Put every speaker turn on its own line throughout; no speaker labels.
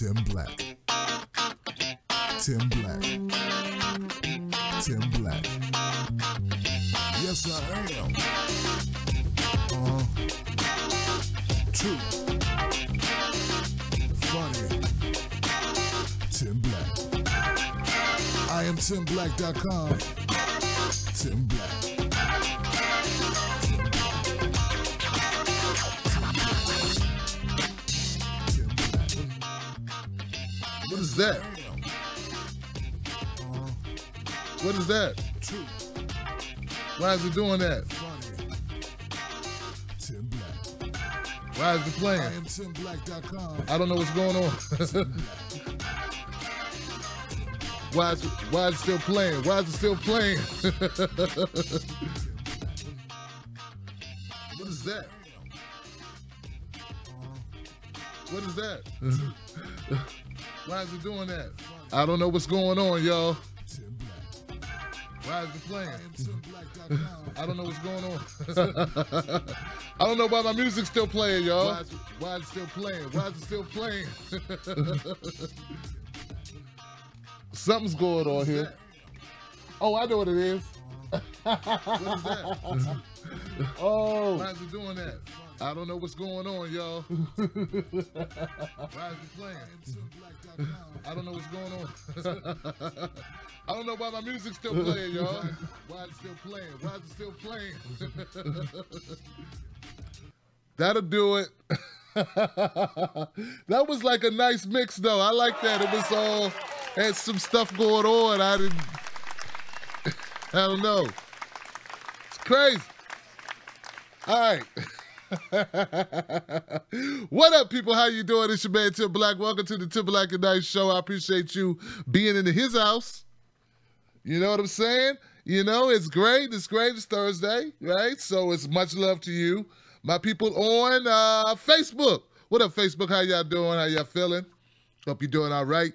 Tim Black. Tim Black. Tim Black. Yes, I am. True. Funny. Tim Black. I am TimBlack.com. Tim Black.
What is that? What is that? Why is it doing that?
Tim Black.
Why is it playing?
I am TimBlack.com.
I don't know what's going on. Why is it still playing? Why is it still playing? What is that? What is that? Why is it doing that? I don't know what's going on, y'all. Why is it playing? I don't know what's going on. I don't know why my music's still playing, y'all. Why is it still playing? Why is it still playing? Something's going on here. Oh, I know what it is. What is that? Oh. Why is it doing that? I don't know what's going on, y'all. Why is it playing? I don't know what's going on. I don't know why my music's still playing, y'all. Why is it still playing? Why is it still playing? That'll do it. That was like a nice mix, though. I like that. It was all, had some stuff going on. I don't know. It's crazy. All right. What up, people? How you doing? It's your man, Tim Black. Welcome to the Tim Black and Night Show. I appreciate you being in his house. You know what I'm saying? You know, it's great. It's great. It's Thursday, right? So it's much love to you. My people on Facebook. What up, Facebook? How y'all doing? How y'all feeling? Hope you're doing all right.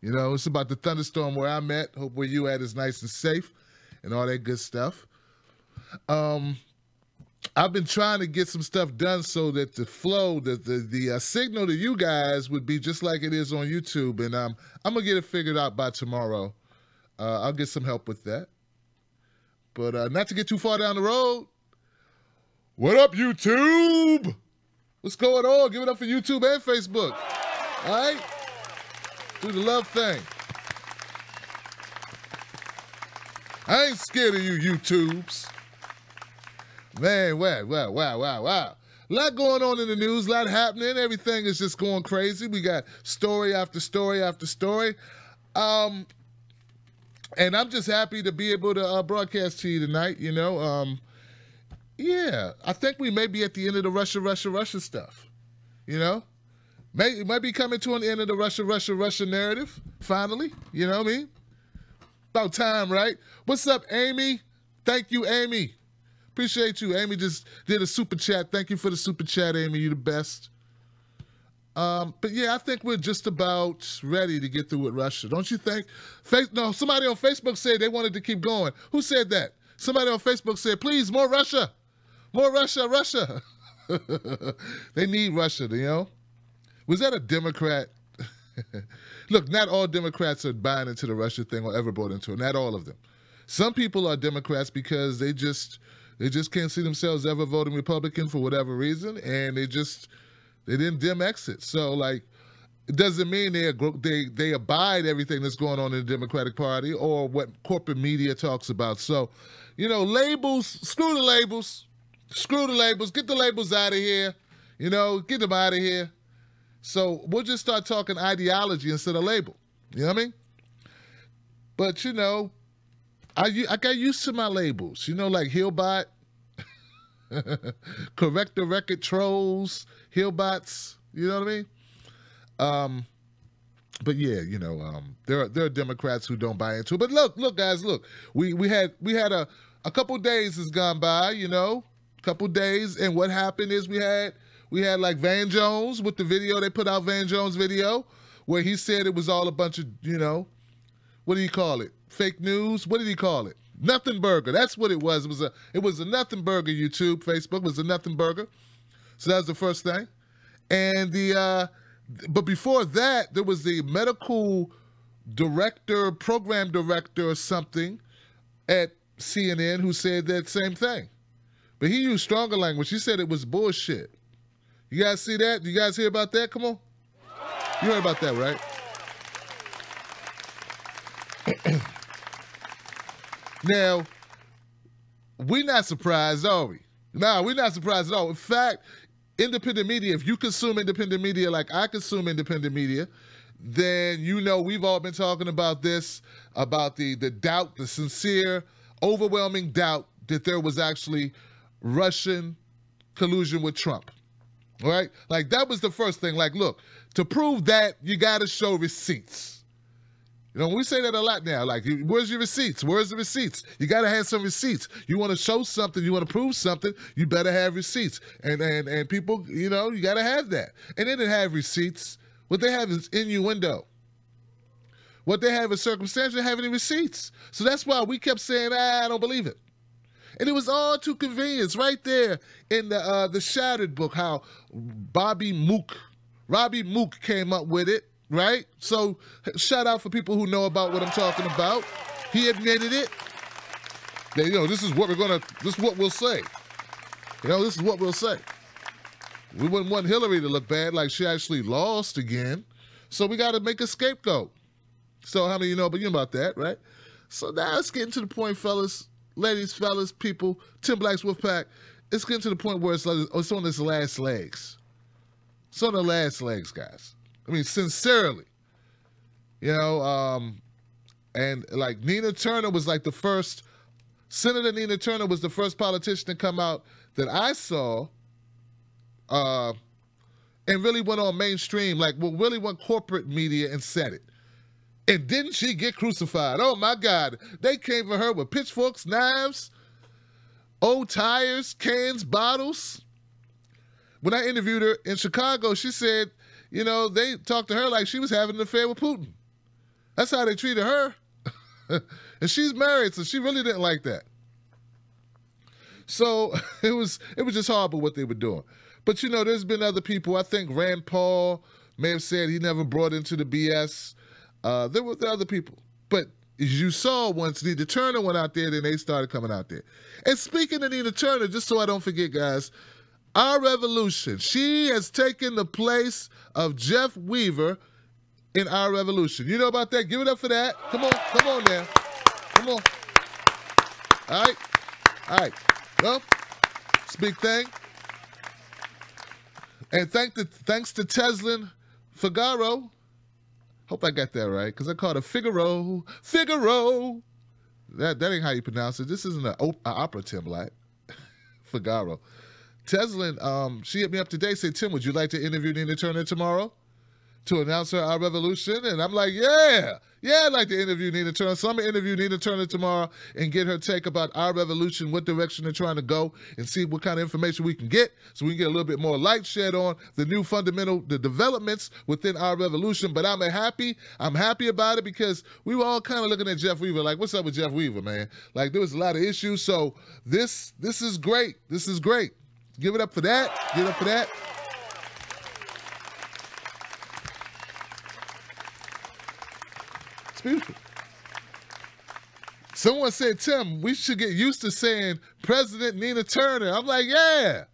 You know, it's about the thunderstorm where I'm at. Hope where you at is nice and safe and all that good stuff. I've been trying to get some stuff done so that the flow, the signal to you guys would be just like it is on YouTube, and I'm gonna get it figured out by tomorrow. I'll get some help with that. But not to get too far down the road. What up, YouTube? What's going on? Give it up for YouTube and Facebook. All right? Do the love thing. I ain't scared of you, YouTubes. Man, wow. A lot going on in the news, a lot happening. Everything is just going crazy. We got story after story after story. And I'm just happy to be able to broadcast to you tonight, you know. Yeah, I think we may be at the end of the Russia stuff, you know. Might be coming to an end of the Russia narrative, finally, you know what I mean? About time, right? What's up, Amy? Thank you, Amy. Appreciate you. Amy just did a super chat. Thank you for the super chat, Amy. You're the best. But yeah, I think we're just about ready to get through with Russia. Don't you think? No, somebody on Facebook said they wanted to keep going. Who said that? Somebody on Facebook said, please, more Russia. More Russia, Russia. They need Russia, you know? Was that a Democrat? Look, not all Democrats are buying into the Russia thing or ever bought into it. Not all of them. Some people are Democrats because they just can't see themselves ever voting Republican for whatever reason, and they didn't dim exit. So, like, it doesn't mean they abide everything that's going on in the Democratic Party or what corporate media talks about. So, you know, labels, screw the labels. Screw the labels. Get the labels out of here. You know, get them out of here. So we'll just start talking ideology instead of label. You know what I mean? But, you know, I got used to my labels, you know, like Hillbot, Correct the Record Trolls, Hillbots, you know what I mean? But yeah, you know, there are Democrats who don't buy into it. But look, guys, look, we had a couple days has gone by, you know, a couple days, and what happened is we had like Van Jones with the video. They put out Van Jones' video where he said it was all a bunch of, you know, what do you call it? Fake news? What did he call it? Nothing burger. That's what it was. It was a nothing burger. YouTube, Facebook was a nothing burger. So that was the first thing. And the But before that, there was the medical director, program director or something at CNN who said that same thing. But he used stronger language. He said it was bullshit. You guys see that? You guys hear about that? Come on. You heard about that, right? Now, we're not surprised, are we? No, we're not surprised at all. In fact, independent media, if you consume independent media like I consume independent media, then you know we've all been talking about this, about the doubt, the sincere, overwhelming doubt that there was actually Russian collusion with Trump. All right? Like, that was the first thing. Like, look, to prove that, you got to show receipts. You know, we say that a lot now. Like, where's your receipts? Where's the receipts? You got to have some receipts. You want to show something, you want to prove something, you better have receipts. And people, you know, you got to have that. And they didn't have receipts. What they have is innuendo. What they have is circumstantial. They don't have any receipts. So that's why we kept saying, I don't believe it. And it was all too convenient. Right there in the Shattered book, how Robbie Mook came up with it, right? So shout out for people who know about what I'm talking about. He admitted it. That, you know, this is what we'll say. You know, this is what we'll say. We wouldn't want Hillary to look bad like she actually lost again. So we got to make a scapegoat. So how many of you know about that, right? So now let's get to the point, fellas. Ladies, fellas, people, Tim Black's Wolfpack, it's getting to the point where it's on its last legs. It's on the last legs, guys. I mean, sincerely. You know, and like Nina Turner was like the first, Senator Nina Turner was the first politician to come out that I saw and really went on mainstream, like, well, really went corporate media and said it. And didn't she get crucified? Oh, my God. They came for her with pitchforks, knives, old tires, cans, bottles. When I interviewed her in Chicago, she said, you know, they talked to her like she was having an affair with Putin. That's how they treated her. And she's married, so she really didn't like that. So it was just horrible what they were doing. But, you know, there's been other people. I think Rand Paul may have said he never brought into the BS. There were other people. But as you saw, once Nina Turner went out there, then they started coming out there. And speaking of Nina Turner, just so I don't forget, guys, Our Revolution, she has taken the place of Jeff Weaver in Our Revolution. You know about that? Give it up for that. Come on now. Come on. All right. Well, it's a big thing. And thanks to Teslin Figaro. Hope I got that right, because I called her Figaro. That ain't how you pronounce it. This isn't an opera, Tim Black. Figaro. Teslin, she hit me up today, said, Tim, would you like to interview Nina Turner tomorrow to announce her Our Revolution? And I'm like, yeah, I'd like to interview Nina Turner. So I'm going to interview Nina Turner tomorrow and get her take about Our Revolution, what direction they're trying to go, and see what kind of information we can get so we can get a little bit more light shed on the new the developments within Our Revolution. But I'm happy about it, because we were all kind of looking at Jeff Weaver like, what's up with Jeff Weaver, man? Like, there was a lot of issues. So this is great. This is great. Give it up for that. Give it up for that. It's beautiful. Someone said, Tim, we should get used to saying President Nina Turner. I'm like, yeah,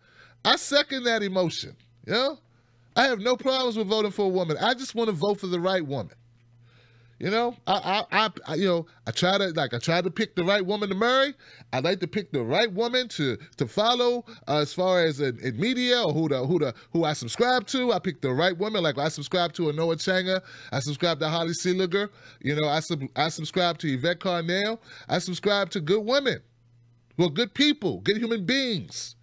I second that emotion. You know, I have no problems with voting for a woman. I just want to vote for the right woman. You know, I try to pick the right woman to marry. I like to pick the right woman to follow as far as in media, or who I subscribe to. I pick the right woman. Like, I subscribe to Anoa Changa. I subscribe to Holly Seeliger. You know, I subscribe to Yvette Carnell. I subscribe to good women, well, good people, good human beings,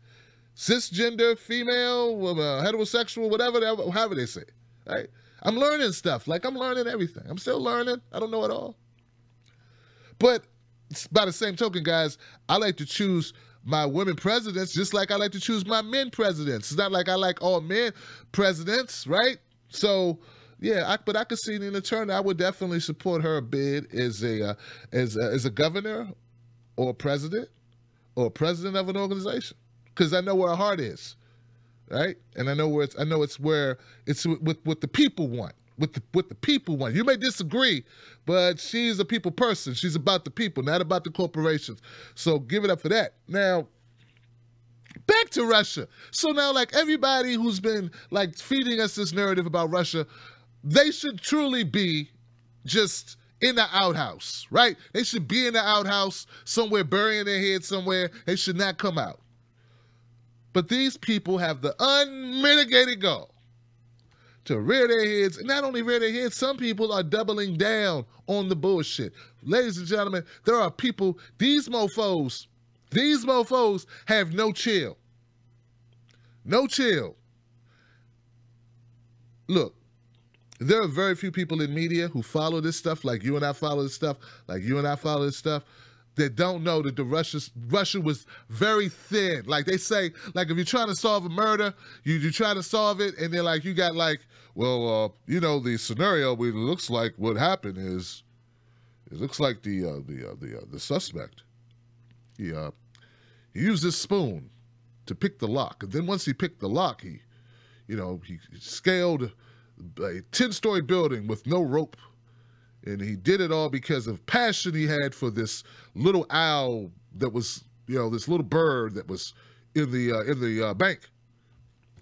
cisgender, female, heterosexual, whatever, however they say, right? I'm learning stuff. Like, I'm learning everything. I'm still learning. I don't know it all. But by the same token, guys, I like to choose my women presidents just like I like to choose my men presidents. It's not like I like all men presidents, right? So, yeah, but I could see Nina Turner. I would definitely support her bid as a governor or a president of an organization, because I know where her heart is. right? And I know it's where it's what the people want. What the people want. You may disagree, but she's a people person. She's about the people, not about the corporations. So give it up for that. Now, back to Russia. So now, like, everybody who's been like feeding us this narrative about Russia, they should truly be just in the outhouse, right? They should be in the outhouse somewhere, burying their head somewhere. They should not come out. But these people have the unmitigated goal to rear their heads. And not only rear their heads, some people are doubling down on the bullshit. Ladies and gentlemen, there are people, these mofos have no chill. No chill. Look, there are very few people in media who follow this stuff like you and I follow this stuff, that don't know that Russia was very thin. Like they say, like if you're trying to solve a murder, you try to solve it, and they're like, you got like, well, the scenario, it looks like what happened is, it looks like the suspect, he used this spoon to pick the lock, and then once he picked the lock, he scaled a 10-story building with no rope. And he did it all because of passion he had for this little owl that was, this little bird that was in the bank.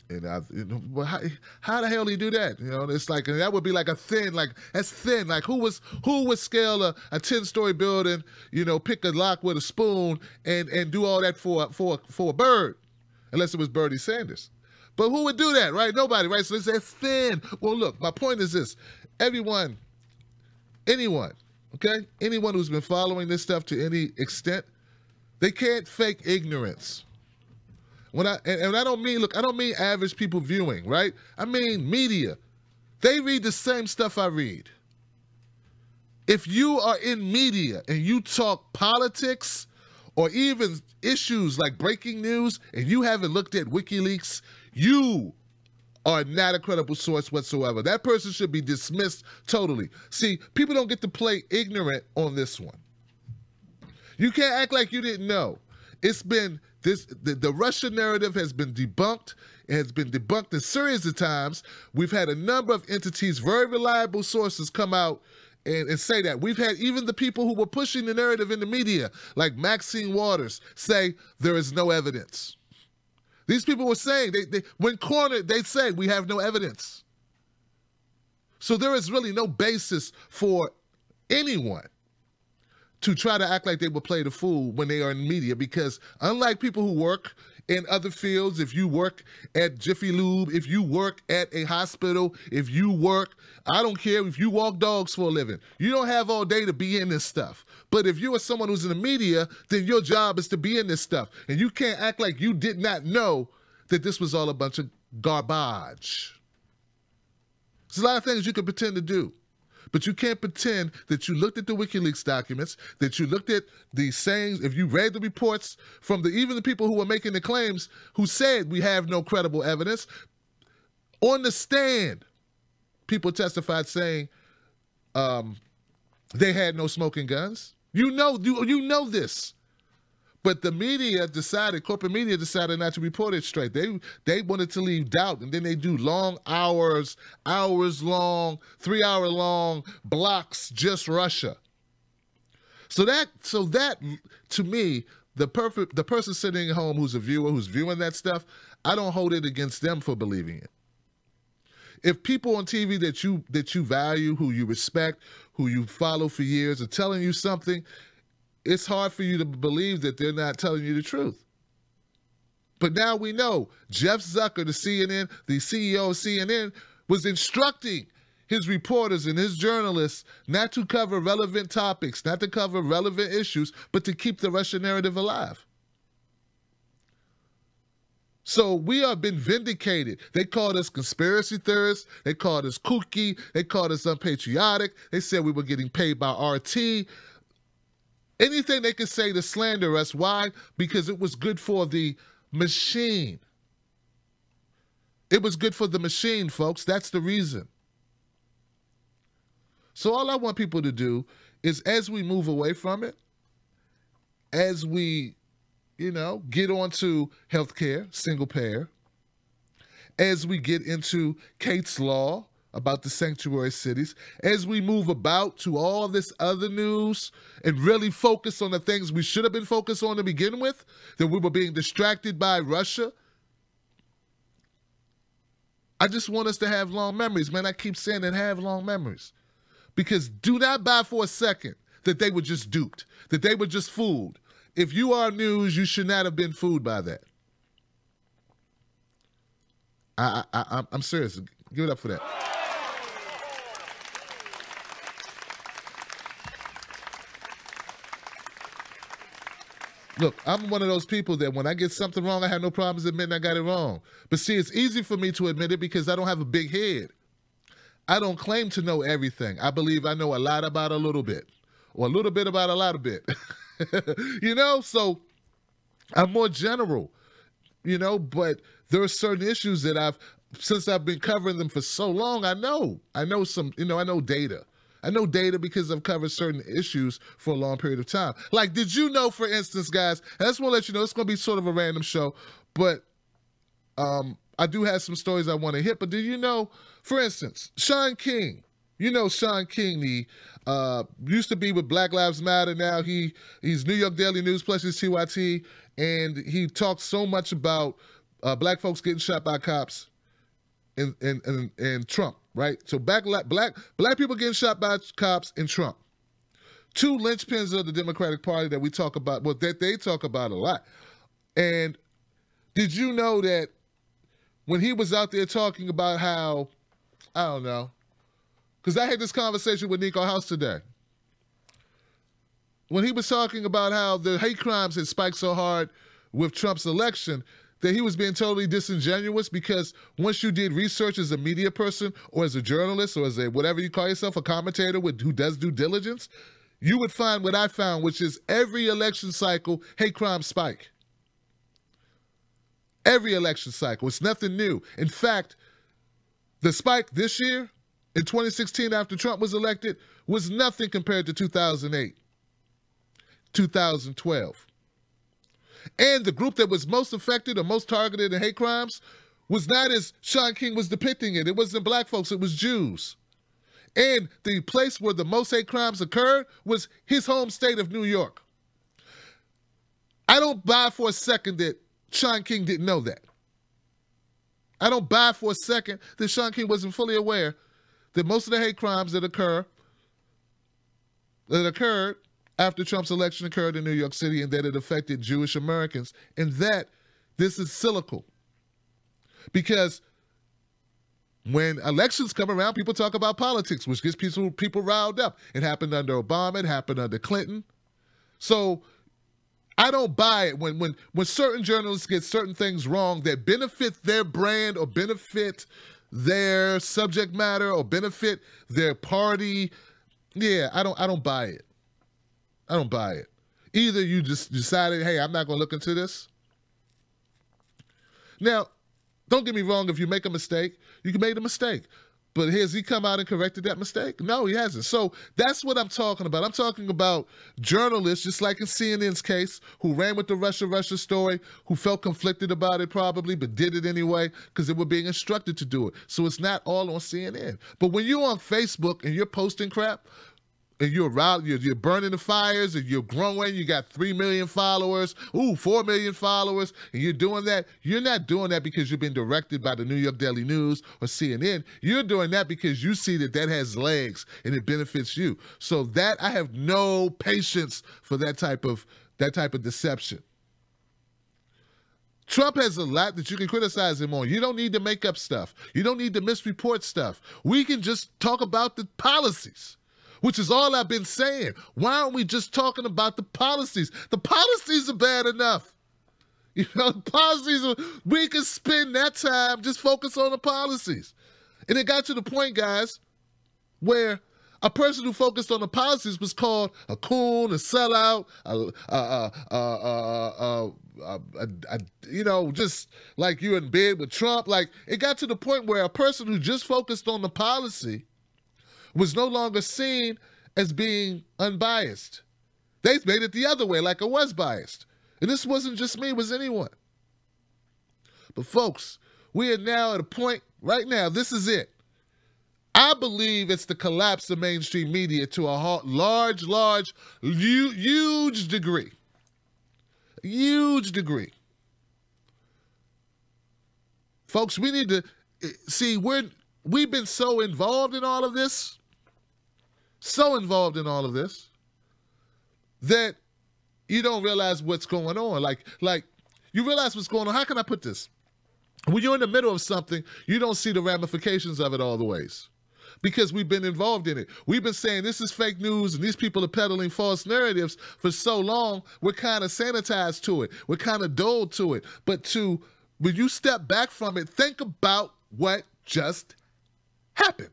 And how the hell did he do that? It's like, and that would be like that's thin. Like who would scale a 10-story building, pick a lock with a spoon and do all that for a bird, unless it was Bernie Sanders. But who would do that, right? Nobody, right? So that's thin. Well, look, my point is this: anyone, okay? Anyone who's been following this stuff to any extent, they can't fake ignorance. I don't mean average people viewing, right? I mean media. They read the same stuff I read. If you are in media and you talk politics or even issues like breaking news and you haven't looked at WikiLeaks, you are not a credible source whatsoever. That person should be dismissed totally. See, people don't get to play ignorant on this one. You can't act like you didn't know. It's been the Russian narrative has been debunked. It has been debunked a series of times. We've had a number of entities, very reliable sources, come out and say that. We've had even the people who were pushing the narrative in the media, like Maxine Waters, say there is no evidence. These people were saying, when cornered, they say we have no evidence. So there is really no basis for anyone to try to act like they will play the fool when they are in media, because unlike people who work in other fields, if you work at Jiffy Lube, if you work at a hospital, if you work, I don't care, if you walk dogs for a living, you don't have all day to be in this stuff. But if you are someone who's in the media, then your job is to be in this stuff. And you can't act like you did not know that this was all a bunch of garbage. There's a lot of things you can pretend to do. But you can't pretend that you looked at the WikiLeaks documents, that you looked at the sayings, if you read the reports from even the people who were making the claims who said we have no credible evidence. On the stand, people testified saying they had no smoking guns. You know this. But the media corporate media decided not to report it straight. They wanted to leave doubt, and then they do long hours long, 3-hour long blocks, just Russia. So that to me, the person sitting at home who's a viewer, who's viewing that stuff, I don't hold it against them for believing it. If people on TV that you value, who you respect, who you follow for years are telling you something, it's hard for you to believe that they're not telling you the truth. But now we know Jeff Zucker, the CEO of CNN, was instructing his reporters and his journalists not to cover relevant topics, not to cover relevant issues, but to keep the Russian narrative alive. So we have been vindicated. They called us conspiracy theorists. They called us kooky. They called us unpatriotic. They said we were getting paid by RT. Anything they could say to slander us. Why? Because it was good for the machine. It was good for the machine, folks. That's the reason. So all I want people to do is, as we move away from it, as we, get onto healthcare, single payer, as we get into Kate's Law about the sanctuary cities, as we move about to all this other news and really focus on the things we should have been focused on to begin with, that we were being distracted by Russia. I just want us to have long memories, man. I keep saying that, have long memories. Because do not buy for a second that they were just duped, that they were just fooled. If you are news, you should not have been fooled by that. I'm serious. Give it up for that. Look, I'm one of those people that when I get something wrong, I have no problems admitting I got it wrong. But see, it's easy for me to admit it because I don't have a big head. I don't claim to know everything. I believe I know a lot about a little bit, or a little bit about a lot of bit. You know, so I'm more general, you know, but there are certain issues that since I've been covering them for so long, I know some, you know, I know data. I know data because I've covered certain issues for a long period of time. Like, did you know, for instance, guys, I just want to let you know, it's going to be sort of a random show, but I do have some stories I want to hit. But did you know, for instance, Shaun King, you know Shaun King, he used to be with Black Lives Matter. Now he's New York Daily News plus his TYT, and he talks so much about black folks getting shot by cops and Trump. Right, so black people getting shot by cops and Trump, two linchpins of the Democratic Party that we talk about, well, that they talk about a lot. And did you know that when he was out there talking about how, I don't know, because I had this conversation with Nico House today, when he was talking about how the hate crimes had spiked so hard with Trump's election, that he was being totally disingenuous because once you did research as a media person or as a journalist or as a whatever you call yourself, a commentator who does due diligence, you would find what I found, which is every election cycle, hate crimes spike. Every election cycle. It's nothing new. In fact, the spike this year, in 2016 after Trump was elected, was nothing compared to 2008, 2012. And the group that was most affected or most targeted in hate crimes was not as Shaun King was depicting it. It wasn't black folks, it was Jews. And the place where the most hate crimes occurred was his home state of New York. I don't buy for a second that Shaun King didn't know that. I don't buy for a second that Shaun King wasn't fully aware that most of the hate crimes that occurred after Trump's election occurred in New York City, and that it affected Jewish Americans, and that this is cyclical. Because when elections come around, people talk about politics, which gets people riled up. It happened under Obama, it happened under Clinton. So I don't buy it when certain journalists get certain things wrong that benefit their brand or benefit their subject matter or benefit their party. Yeah, I don't buy it. I don't buy it. Either you just decided, hey, I'm not going to look into this. Now, don't get me wrong. If you make a mistake, you can make a mistake. But has he come out and corrected that mistake? No, he hasn't. So that's what I'm talking about. I'm talking about journalists, just like in CNN's case, who ran with the Russia story, who felt conflicted about it probably, but did it anyway because they were being instructed to do it. So it's not all on CNN. But when you're on Facebook and you're posting crap, and you're burning the fires, and you're growing, you got 3 million followers, 4 million followers, and you're doing that, you're not doing that because you've been directed by the New York Daily News or CNN. You're doing that because you see that has legs and it benefits you. So that, I have no patience for that type of deception. Trump has a lot that you can criticize him on. You don't need to make up stuff. You don't need to misreport stuff. We can just talk about the policies, which is all I've been saying. Why aren't we just talking about the policies? The policies are bad enough. You know, the policies we can spend that time just focus on the policies. And it got to the point, guys, where a person who focused on the policies was called a coon, a sellout, you know, just like you're in bed with Trump. Like, it got to the point where a person who just focused on the policy was no longer seen as being unbiased. They made it the other way, like it was biased. And this wasn't just me, it was anyone. But folks, We are now at a point, right now, this is it. I believe it's the collapse of mainstream media to a huge degree. Huge degree. Folks, we need to see, we've been so involved in all of this, that you don't realize what's going on. Like you realize what's going on. How can I put this? When you're in the middle of something, you don't see the ramifications of it all the ways, because we've been involved in it. We've been saying this is fake news and these people are peddling false narratives for so long, we're kind of sanitized to it. We're kind of dulled to it. But when you step back from it, think about what just happened.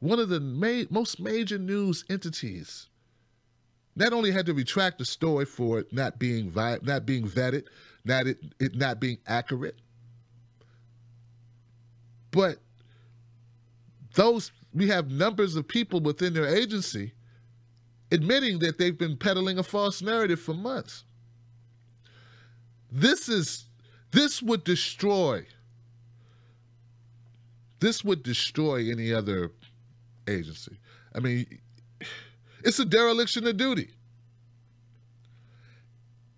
One of the most major news entities not only had to retract the story for it not being vetted, it not being accurate, but we have numbers of people within their agency admitting that they've been peddling a false narrative for months. This would destroy any other agency. I mean, it's a dereliction of duty.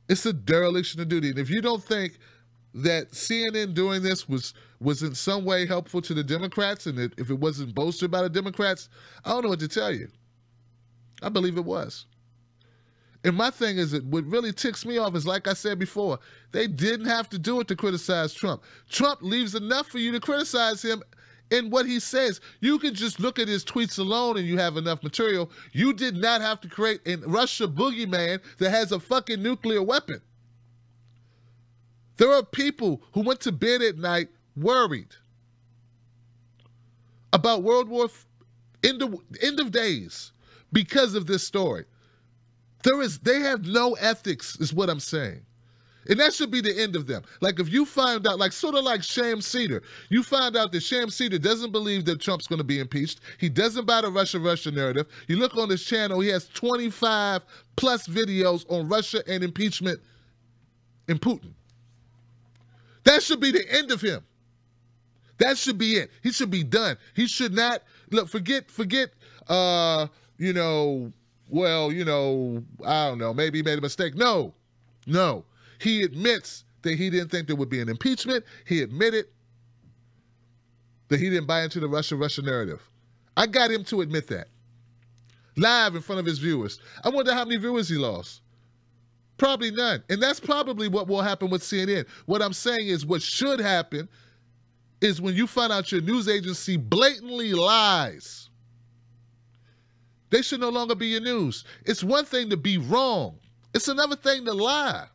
It's a dereliction of duty. And if you don't think that CNN doing this was in some way helpful to the Democrats, and if it wasn't bolstered by the Democrats, I don't know what to tell you. I believe it was. And my thing is that what really ticks me off is, like I said before, they didn't have to do it to criticize Trump. Trump leaves enough for you to criticize him in what he says. You can just look at his tweets alone and you have enough material. You did not have to create a Russia boogeyman that has a fucking nuclear weapon. There are people who went to bed at night worried about end of days because of this story. They have no ethics, is what I'm saying. And that should be the end of them. Like, if you find out, like sort of like Sham Cedar, you find out that Sham Cedar doesn't believe that Trump's going to be impeached. He doesn't buy the Russia narrative. You look on his channel, he has 25 plus videos on Russia and impeachment and Putin. That should be the end of him. That should be it. He should be done. He should not, look, forget, I don't know, maybe he made a mistake. No. He admits that he didn't think there would be an impeachment. He admitted that he didn't buy into the Russia narrative. I got him to admit that. Live in front of his viewers. I wonder how many viewers he lost. Probably none. And that's probably what will happen with CNN. What I'm saying is what should happen is when you find out your news agency blatantly lies, they should no longer be your news. It's one thing to be wrong. It's another thing to lie.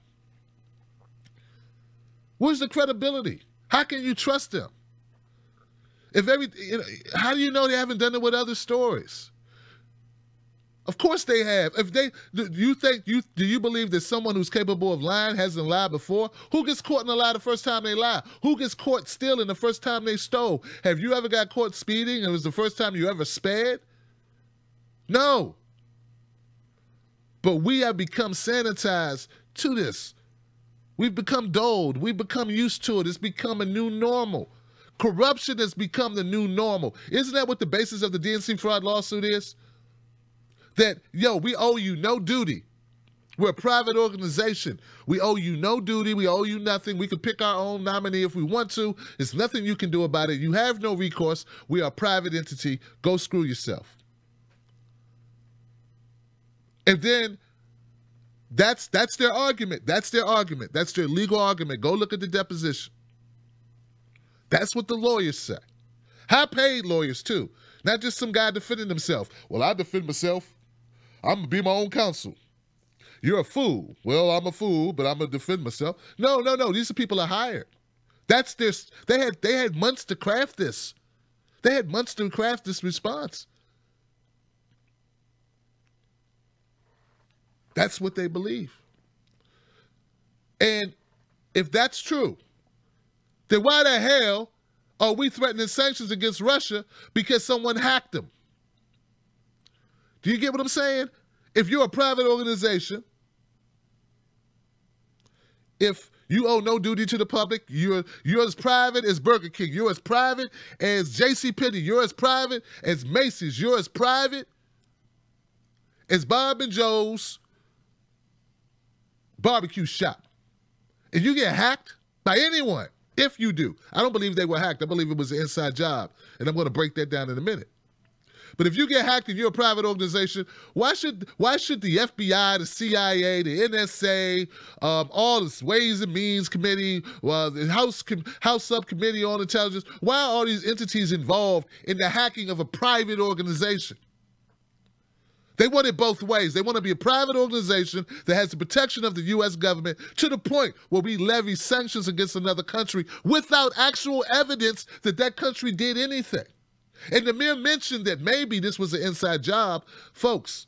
Where's the credibility? How can you trust them? How do you know they haven't done it with other stories? Of course they have. Do you believe that someone who's capable of lying hasn't lied before? Who gets caught in a lie the first time they lie? Who gets caught stealing the first time they stole? Have you ever got caught speeding and it was the first time you ever sped? No. But we have become sanitized to this. We've become dulled. We've become used to it. It's become a new normal. Corruption has become the new normal. Isn't that what the basis of the DNC fraud lawsuit is? That, we owe you no duty. We're a private organization. We owe you no duty. We owe you nothing. We can pick our own nominee if we want to. There's nothing you can do about it. You have no recourse. We are a private entity. Go screw yourself. And then that's their argument. That's their argument. That's their legal argument. Go look at the deposition. That's what the lawyers say. High-paid lawyers, too. Not just some guy defending himself. Well, I defend myself. I'm going to be my own counsel. You're a fool. Well, I'm a fool, but I'm going to defend myself. No. These people are hired. That's their. They had months to craft this. They had months to craft this response. That's what they believe. And if that's true, then why the hell are we threatening sanctions against Russia because someone hacked them? Do you get what I'm saying? If you're a private organization, if You owe no duty to the public. You're as private as Burger King. You're as private as JCPenney. You're as private as Macy's. You're as private as Bob and Joe's barbecue shop. And you get hacked by anyone, if you do. I don't believe they were hacked. I believe it was an inside job. And I'm going to break that down in a minute. But if you get hacked and you're a private organization, why should the FBI, the CIA, the NSA, all this Ways and Means Committee, the House Subcommittee on Intelligence, why are all these entities involved in the hacking of a private organization? They want it both ways. They want to be a private organization that has the protection of the U.S. government to the point where we levy sanctions against another country without actual evidence that that country did anything. And the mere mention that maybe this was an inside job, folks,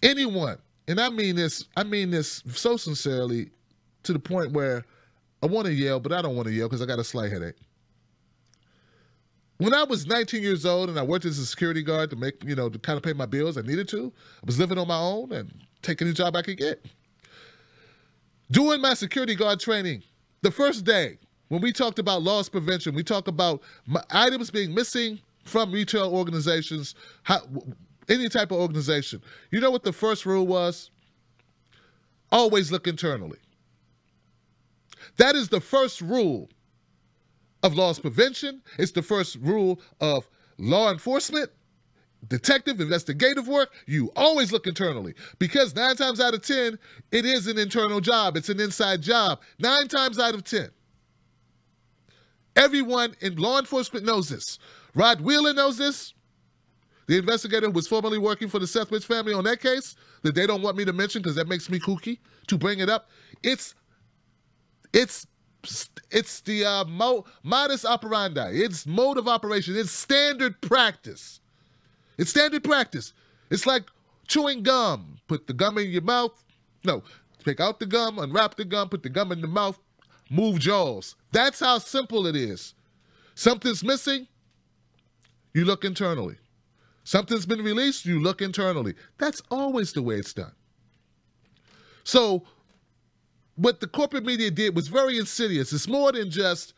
anyone, and I mean this so sincerely to the point where I want to yell, but I don't want to yell because I got a slight headache. When I was 19 years old and I worked as a security guard to make, to kind of pay my bills, I needed to. I was living on my own and taking any job I could get. Doing my security guard training, the first day, when we talked about loss prevention, we talked about items being missing from retail organizations, any type of organization. You know what the first rule was? Always look internally. That is the first rule of loss prevention. It's the first rule of law enforcement, detective, investigative work. You always look internally because 9 times out of 10, it is an internal job. It's an inside job. 9 times out of 10. Everyone in law enforcement knows this. Rod Wheeler knows this. The investigator who was formerly working for the Sethwich family on that case that they don't want me to mention because that makes me kooky to bring it up. It's the modus operandi. It's mode of operation. It's standard practice. It's standard practice. It's like chewing gum. Put the gum in your mouth. No, take out the gum, unwrap the gum, put the gum in the mouth, move jaws. That's how simple it is. Something's missing, you look internally. Something's been released, you look internally. That's always the way it's done. So what the corporate media did was very insidious. It's more than just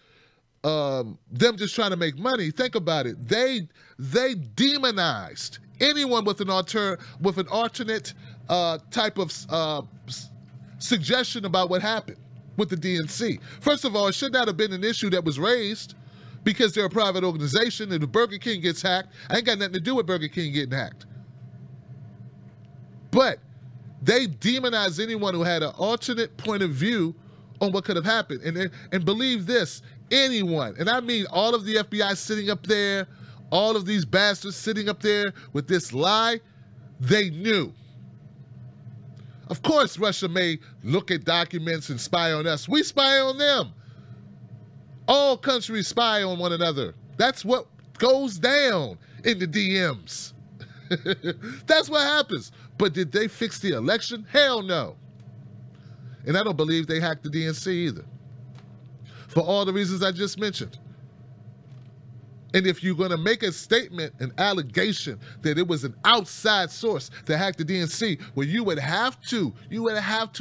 them just trying to make money. Think about it. They demonized anyone with an alternate type of suggestion about what happened with the DNC. First of all, it should not have been an issue that was raised because they're a private organization and if Burger King gets hacked, I ain't got nothing to do with Burger King getting hacked. But they demonized anyone who had an alternate point of view on what could have happened. And believe this, anyone, and I mean all of the FBI sitting up there, all of these bastards sitting up there with this lie, they knew. Of course, Russia may look at documents and spy on us. We spy on them. All countries spy on one another. That's what goes down in the DMs. That's what happens. But did they fix the election? Hell no. And I don't believe they hacked the DNC either. For all the reasons I just mentioned. And if you're going to make a statement, an allegation that it was an outside source that hacked the DNC, well, you would have to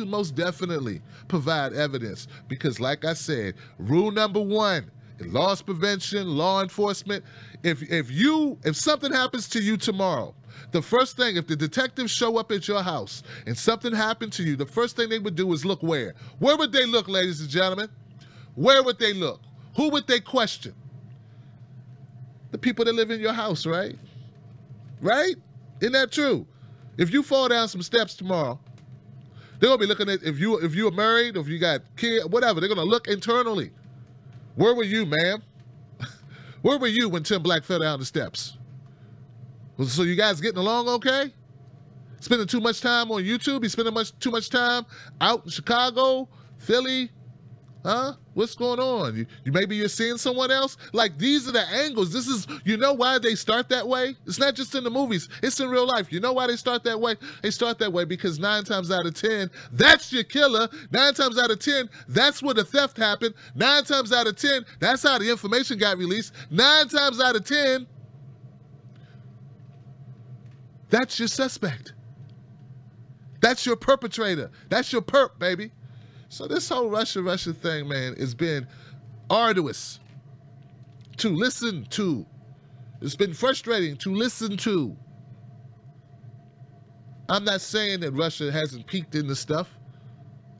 most definitely provide evidence. Because like I said, rule number 1 in loss prevention, law enforcement, if something happens to you tomorrow, the first thing, if the detectives show up at your house and something happened to you, the first thing they would do is look where? Where would they look, ladies and gentlemen? Where would they look? Who would they question? The people that live in your house, right? Right? Isn't that true? If you fall down some steps tomorrow, they're gonna be looking at if you're married or if you got kids, whatever. They're gonna look internally. Where were you, ma'am? Where were you when Tim Black fell down the steps? So you guys getting along okay? Spending too much time on YouTube? You spending too much time out in Chicago, Philly? Huh? What's going on? Maybe you're seeing someone else? Like, these are the angles. This is, you know why they start that way? It's not just in the movies. It's in real life. You know why they start that way? They start that way because 9 times out of 10, that's your killer. 9 times out of 10, that's where the theft happened. 9 times out of 10, that's how the information got released. 9 times out of 10, that's your suspect. That's your perpetrator. That's your perp, baby. So this whole Russia thing, man, has been arduous to listen to. It's been frustrating to listen to. I'm not saying that Russia hasn't peeked into stuff.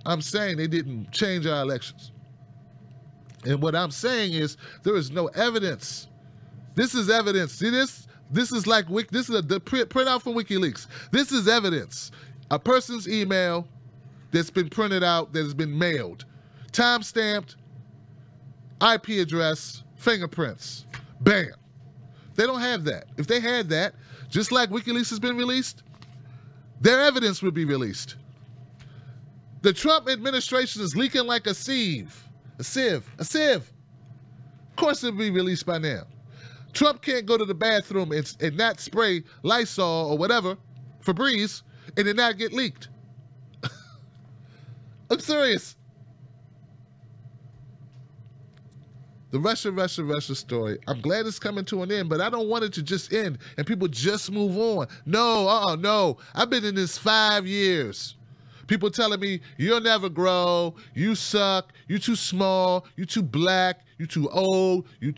I'm saying they didn't change our elections. And what I'm saying is there is no evidence. This is evidence. See this? This is like this is the print out from WikiLeaks. This is evidence. A person's email that's been printed out, that has been mailed, time-stamped, IP address, fingerprints. Bam. They don't have that. If they had that, just like WikiLeaks has been released, their evidence would be released. The Trump administration is leaking like a sieve. A sieve. Of course it would be released by now. Trump can't go to the bathroom and not spray Lysol or whatever, Febreze, and it not get leaked. I'm serious. The Russia story, I'm glad it's coming to an end, but I don't want it to just end and people just move on. No, no. I've been in this 5 years. People telling me, you'll never grow, you suck, you too small, you too black, you too old, you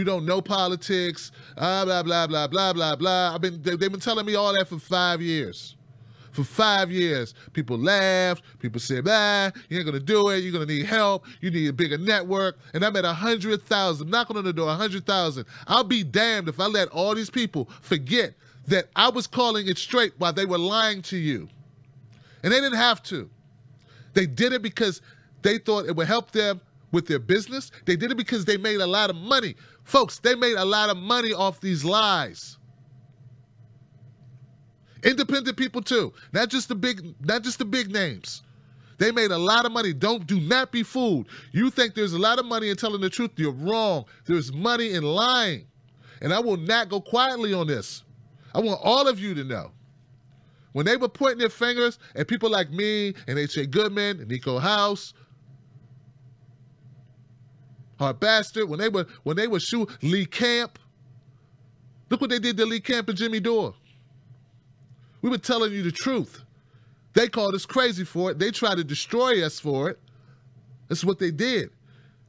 don't know politics, blah, blah, blah, blah, blah, blah. They've been telling me all that for 5 years. For 5 years, people laughed, people said, you ain't gonna do it, you're gonna need help, you need a bigger network, and I'm at 100,000, knocking on the door, 100,000. I'll be damned if I let all these people forget that I was calling it straight while they were lying to you. And they didn't have to. They did it because they thought it would help them with their business. They did it because they made a lot of money. Folks, they made a lot of money off these lies. Independent people too, not just the big names. They made a lot of money. Do not be fooled. You think there's a lot of money in telling the truth, you're wrong. There's money in lying. And I will not go quietly on this. I want all of you to know. When they were pointing their fingers at people like me and H.A. Goodman and Nico House, Hard Bastard, when they were shooting Lee Camp, look what they did to Lee Camp and Jimmy Dore. We were telling you the truth. They called us crazy for it. They tried to destroy us for it. That's what they did.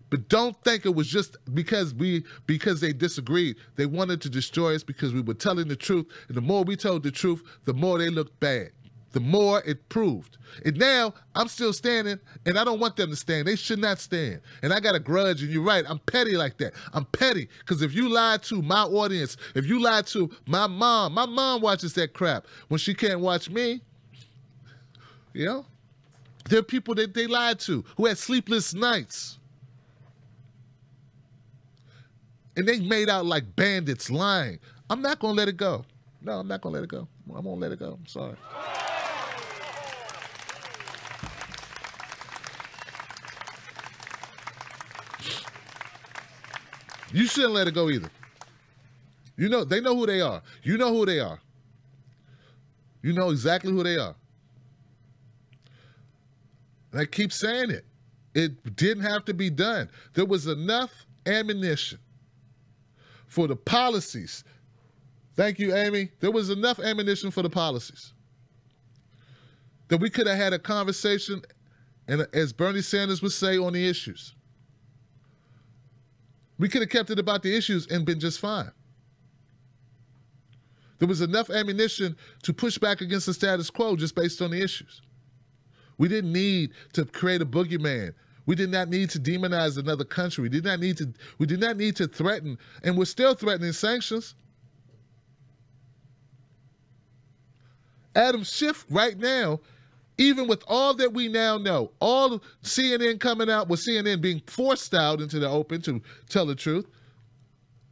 But don't think it was just because they disagreed. They wanted to destroy us because we were telling the truth. And the more we told the truth, the more they looked bad. The more it proved. And now I'm still standing, and I don't want them to stand. They should not stand. And I got a grudge, and you're right. I'm petty like that. I'm petty because if you lied to my audience, if you lied to my mom watches that crap when she can't watch me. You know? There are people that they lied to who had sleepless nights. And they made out like bandits lying. I'm not going to let it go. No, I'm not going to let it go. I won't let it go. I'm sorry. You shouldn't let it go either. You know, they know who they are. You know who they are. You know exactly who they are. And I keep saying it. It didn't have to be done. There was enough ammunition for the policies. Thank you, Amy. There was enough ammunition for the policies that we could have had a conversation, and as Bernie Sanders would say, on the issues. We could have kept it about the issues and been just fine. There was enough ammunition to push back against the status quo just based on the issues. We didn't need to create a boogeyman. We did not need to demonize another country. We did not need to threaten, and we're still threatening sanctions. Adam Schiff right now, even with all that we now know, all CNN coming out with CNN being forced out into the open to tell the truth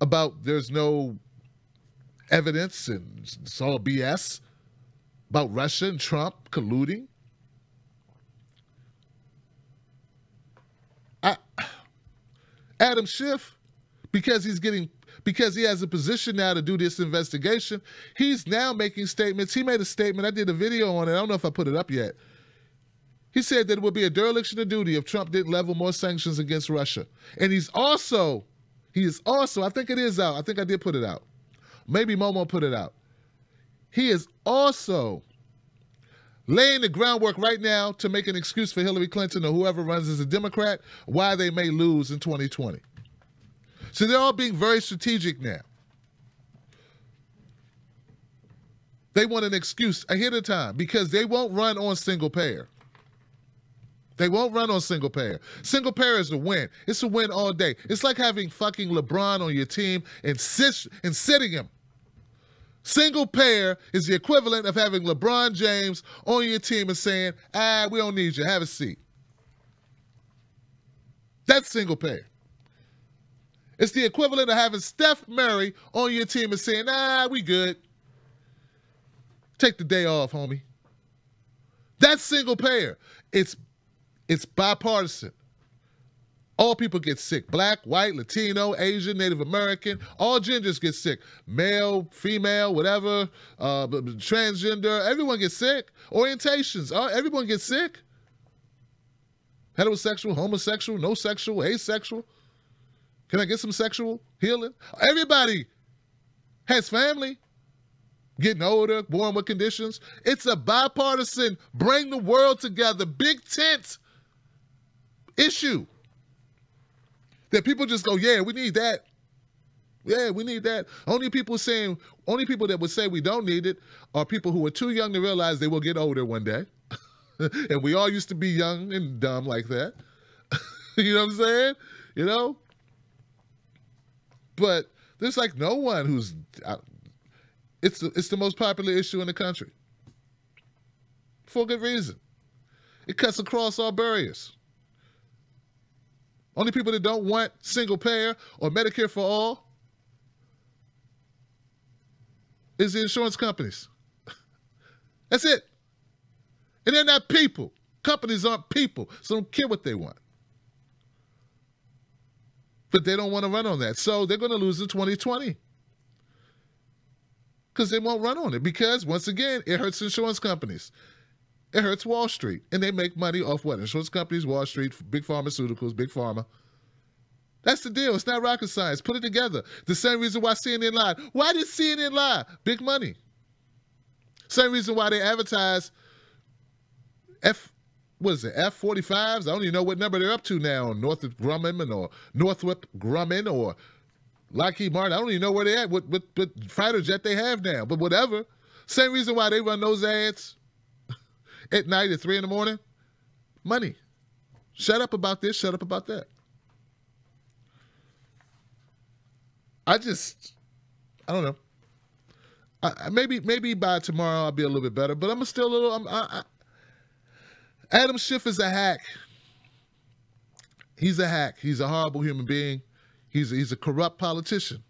about there's no evidence and it's all BS about Russia and Trump colluding. Adam Schiff, because he has a position now to do this investigation, he's now making statements. He made a statement. I did a video on it. I don't know if I put it up yet. He said that it would be a dereliction of duty if Trump didn't level more sanctions against Russia. And he is also, I think it is out. I think I did put it out. Maybe Momo put it out. He is also laying the groundwork right now to make an excuse for Hillary Clinton or whoever runs as a Democrat why they may lose in 2020. So they're all being very strategic now. They want an excuse ahead of time because they won't run on single payer. They won't run on single payer. Single payer is a win. It's a win all day. It's like having fucking LeBron on your team and sitting him. Single payer is the equivalent of having LeBron James on your team and saying, we don't need you. Have a seat. That's single payer. It's the equivalent of having Steph Murray on your team and saying, we good. Take the day off, homie. That's single payer. It's bipartisan. All people get sick. Black, white, Latino, Asian, Native American, all genders get sick. Male, female, whatever, transgender, everyone gets sick. Orientations, everyone gets sick. Heterosexual, homosexual, no sexual, asexual. Can I get some sexual healing? Everybody has family. Getting older, born with conditions. It's a bipartisan, bring the world together, big tent issue. That people just go, yeah, we need that. Yeah, we need that. Only people that would say we don't need it are people who are too young to realize they will get older one day. And we all used to be young and dumb like that. You know what I'm saying? You know? But there's like no one who's... It's the most popular issue in the country. For good reason. It cuts across all barriers. Only people that don't want single payer or Medicare for all is the insurance companies. That's it. And they're not people. Companies aren't people, so don't care what they want. But they don't want to run on that. So they're going to lose in 2020. Because they won't run on it. Because, once again, it hurts insurance companies. It hurts Wall Street. And they make money off what? Insurance companies, Wall Street, big pharmaceuticals, big pharma. That's the deal. It's not rocket science. Put it together. The same reason why CNN lied. Why did CNN lie? Big money. Same reason why they advertise F-45s? I don't even know what number they're up to now on Northrop Grumman or Lockheed Martin. I don't even know where they're at, what fighter jet they have now, but whatever. Same reason why they run those ads at night at 3 in the morning. Money. Shut up about this, shut up about that. I don't know. Maybe by tomorrow I'll be a little bit better, but I'm still a little, Adam Schiff is a hack. He's a hack. He's a horrible human being. He's a corrupt politician,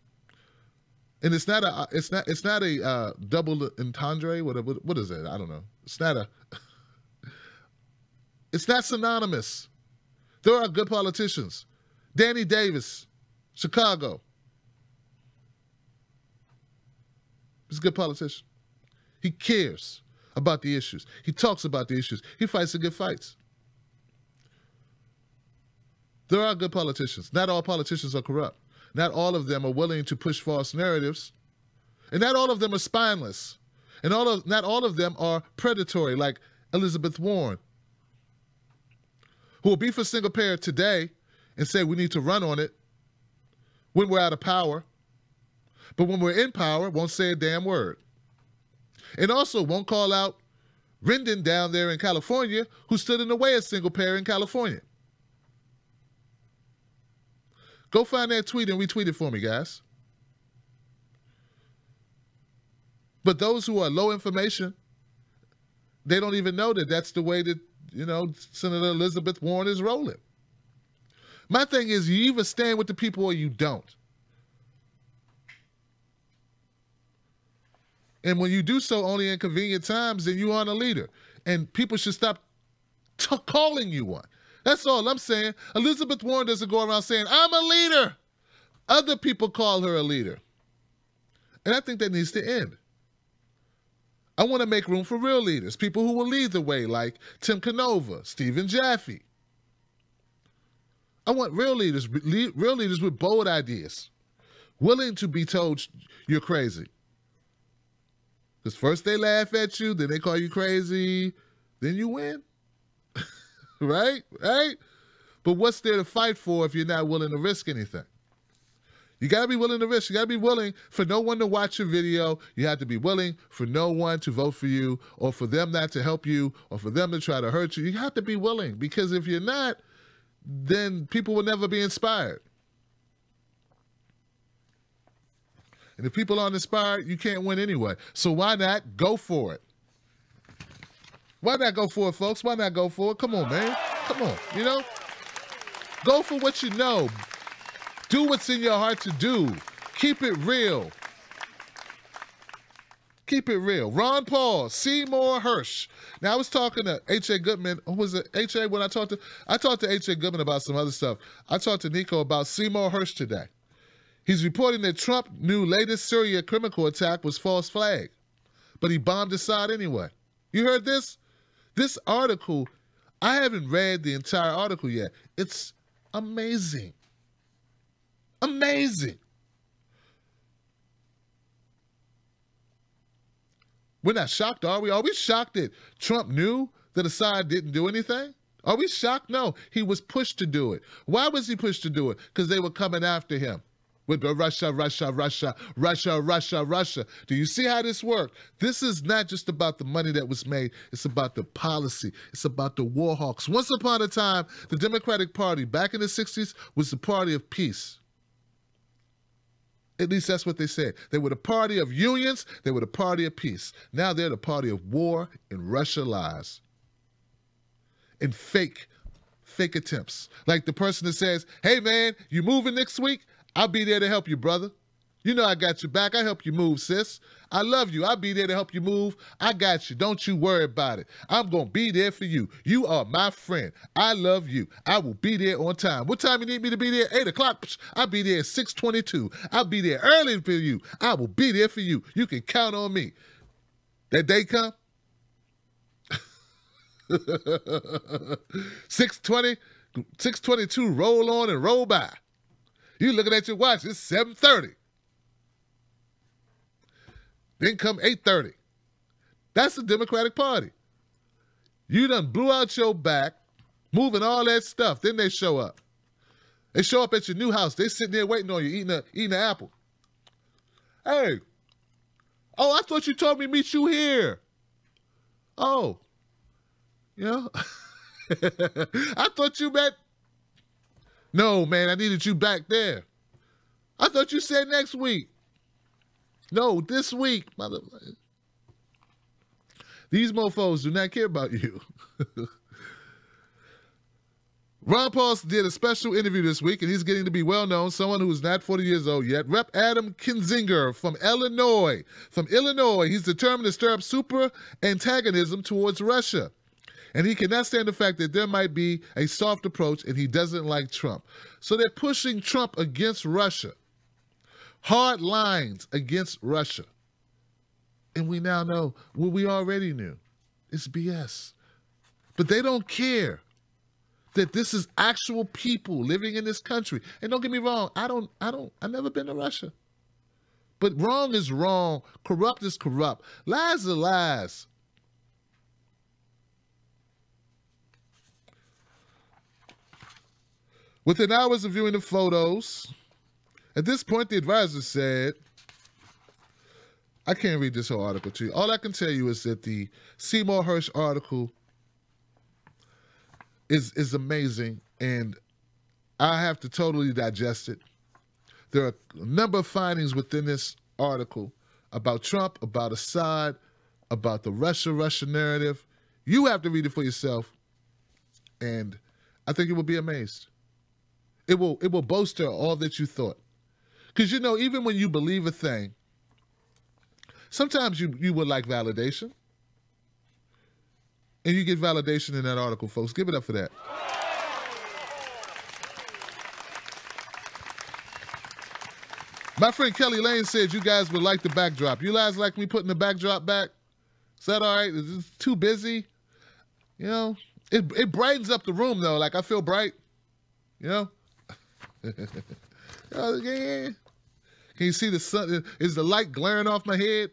and it's not a double entendre. What is it? I don't know. It's not synonymous. There are good politicians. Danny Davis, Chicago. He's a good politician. He cares about the issues. He talks about the issues. He fights the good fights. There are good politicians. Not all politicians are corrupt. Not all of them are willing to push false narratives. And not all of them are spineless. And not all of them are predatory, like Elizabeth Warren, who will be for single payer today and say we need to run on it when we're out of power. But when we're in power, won't say a damn word. And also won't call out Rendon down there in California, who stood in the way of single payer in California. Go find that tweet and retweet it for me, guys. But those who are low information, they don't even know that that's the way that, Senator Elizabeth Warren is rolling. My thing is, you either stand with the people or you don't. And when you do so only in convenient times, then you aren't a leader. And people should stop calling you one. That's all I'm saying. Elizabeth Warren doesn't go around saying, I'm a leader. Other people call her a leader. And I think that needs to end. I want to make room for real leaders, people who will lead the way, like Tim Canova, Stephen Jaffe. I want real leaders with bold ideas, willing to be told you're crazy. Because first they laugh at you, then they call you crazy, then you win. Right? Right? But what's there to fight for if you're not willing to risk anything? You got to be willing to risk. You got to be willing for no one to watch your video. You have to be willing for no one to vote for you or for them not to help you or for them to try to hurt you. You have to be willing, because if you're not, then people will never be inspired. And if people aren't inspired, you can't win anyway. So why not go for it? Why not go for it, folks? Why not go for it? Come on, man. Come on, you know? Go for what you know. Do what's in your heart to do. Keep it real. Keep it real. Ron Paul, Seymour Hersh. Now, I was talking to H.A. Goodman. Who was it? H.A. when I talked to H.A. Goodman about some other stuff. I talked to Nico about Seymour Hersh today. He's reporting that Trump knew latest Syria chemical attack was false flag, but he bombed Assad anyway. You heard this? This article, I haven't read the entire article yet. It's amazing. Amazing. We're not shocked, are we? Are we shocked that Trump knew that Assad didn't do anything? Are we shocked? No, he was pushed to do it. Why was he pushed to do it? Because they were coming after him with the Russia, Russia, Russia, Russia, Russia, Russia. Do you see how this worked? This is not just about the money that was made. It's about the policy. It's about the war hawks. Once upon a time, the Democratic Party back in the 60s was the party of peace. At least that's what they said. They were the party of unions. They were the party of peace. Now they're the party of war and Russia lies. And fake attempts. Like the person that says, hey man, you moving next week? I'll be there to help you, brother. You know I got your back. I help you move, sis. I love you. I'll be there to help you move. I got you. Don't you worry about it. I'm going to be there for you. You are my friend. I love you. I will be there on time. What time you need me to be there? 8 o'clock. I'll be there at 6:22. I'll be there early for you. I will be there for you. You can count on me. That day come? 6:20, 6:22, roll on and roll by. You looking at your watch, it's 7:30. Then come 8:30. That's the Democratic Party. You done blew out your back, moving all that stuff. Then they show up. They show up at your new house. They sitting there waiting on you, eating an apple. Hey, oh, I thought you told me to meet you here. Oh, you know, I thought you met. No, man, I needed you back there. I thought you said next week. No, this week, mother. These mofos do not care about you. Ron Paul did a special interview this week, and he's getting to be well-known, someone who is not 40 years old yet. Rep. Adam Kinzinger from Illinois. From Illinois, he's determined to stir up super antagonism towards Russia. And he cannot stand the fact that there might be a soft approach, and he doesn't like Trump. So they're pushing Trump against Russia. Hard lines against Russia. And we now know what we already knew. It's BS. But they don't care that this is actual people living in this country. And don't get me wrong, I've never been to Russia. But wrong is wrong. Corrupt is corrupt. Lies are lies. Within hours of viewing the photos, at this point, the advisor said, I can't read this whole article to you. All I can tell you is that the Seymour Hersh article is amazing, and I have to totally digest it. There are a number of findings within this article about Trump, about Assad, about the Russia narrative. You have to read it for yourself, and I think you will be amazed. It will bolster all that you thought. Because, you know, even when you believe a thing, sometimes you would like validation. And you get validation in that article, folks. Give it up for that. My friend Kelly Lane said you guys would like the backdrop. You guys like me putting the backdrop back? Is that all right? Is it too busy? You know, it brightens up the room, though. Like, I feel bright. You know? Yeah. Can you see the sun? Is the light glaring off my head?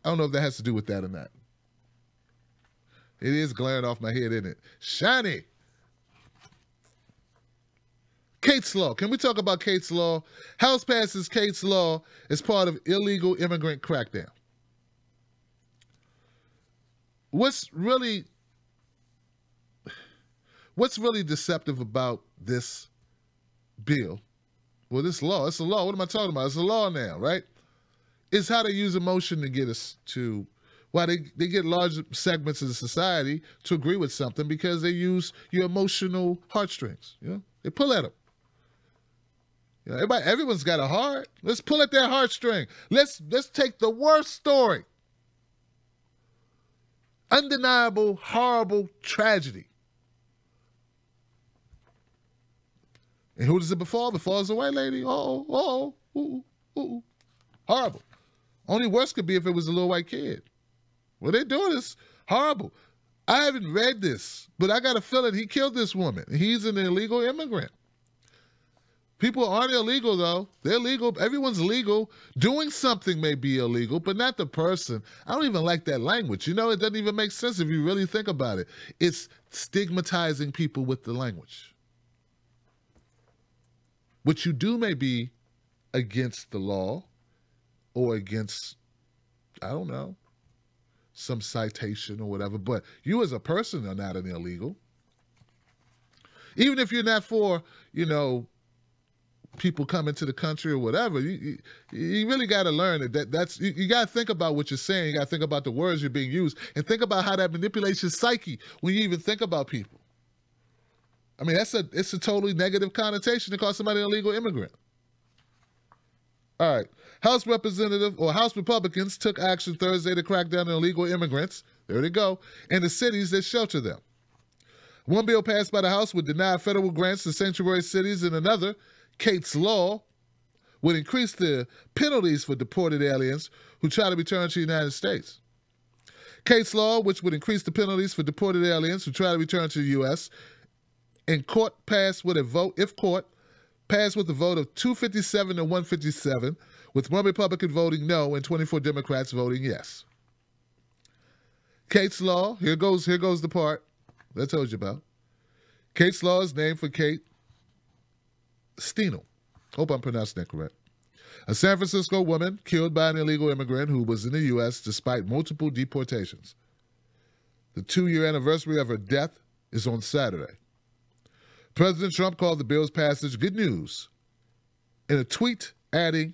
I don't know if that has to do with that or not. It is glaring off my head, isn't it? Shiny. Kate's Law. Can we talk about Kate's Law? House passes Kate's Law as part of illegal immigrant crackdown. What's really deceptive about this bill? Well, this law, it's a law. What am I talking about? It's a law now, right? It's how they use emotion to get us to, why they get large segments of the society to agree with something because they use your emotional heartstrings. You know, they pull at them. You know, everyone's got a heart. Let's pull at that heartstring. Let's take the worst story. Undeniable, horrible tragedy. And who does it befall? Befalls a white lady. Horrible. Only worse could be if it was a little white kid. What they're doing is horrible. I haven't read this, but I got a feeling he killed this woman. He's an illegal immigrant. People aren't illegal, though. They're legal. Everyone's legal. Doing something may be illegal, but not the person. I don't even like that language. You know, it doesn't even make sense if you really think about it. It's stigmatizing people with the language. What you do may be against the law or against, I don't know, some citation or whatever, but you as a person are not an illegal. Even if you're not for, you know, people coming to the country or whatever, you really got to learn that's you got to think about what you're saying. You got to think about the words you're being used and think about how that manipulates your psyche when you even think about people. I mean, it's a totally negative connotation to call somebody an illegal immigrant. All right. House Republicans took action Thursday to crack down on illegal immigrants, there they go, in the cities that shelter them. One bill passed by the House would deny federal grants to sanctuary cities, and another, Kate's Law, would increase the penalties for deported aliens who try to return to the United States. Kate's Law, which would increase the penalties for deported aliens who try to return to the U.S., in court passed with a vote, if court passed with a vote of 257 to 157, with one Republican voting no and 24 Democrats voting yes. Kate's Law, here goes the part that I told you about. Kate's Law is named for Kate Steno. Hope I'm pronouncing that correct. A San Francisco woman killed by an illegal immigrant who was in the U.S. despite multiple deportations. The 2-year anniversary of her death is on Saturday. President Trump called the bill's passage good news in a tweet adding,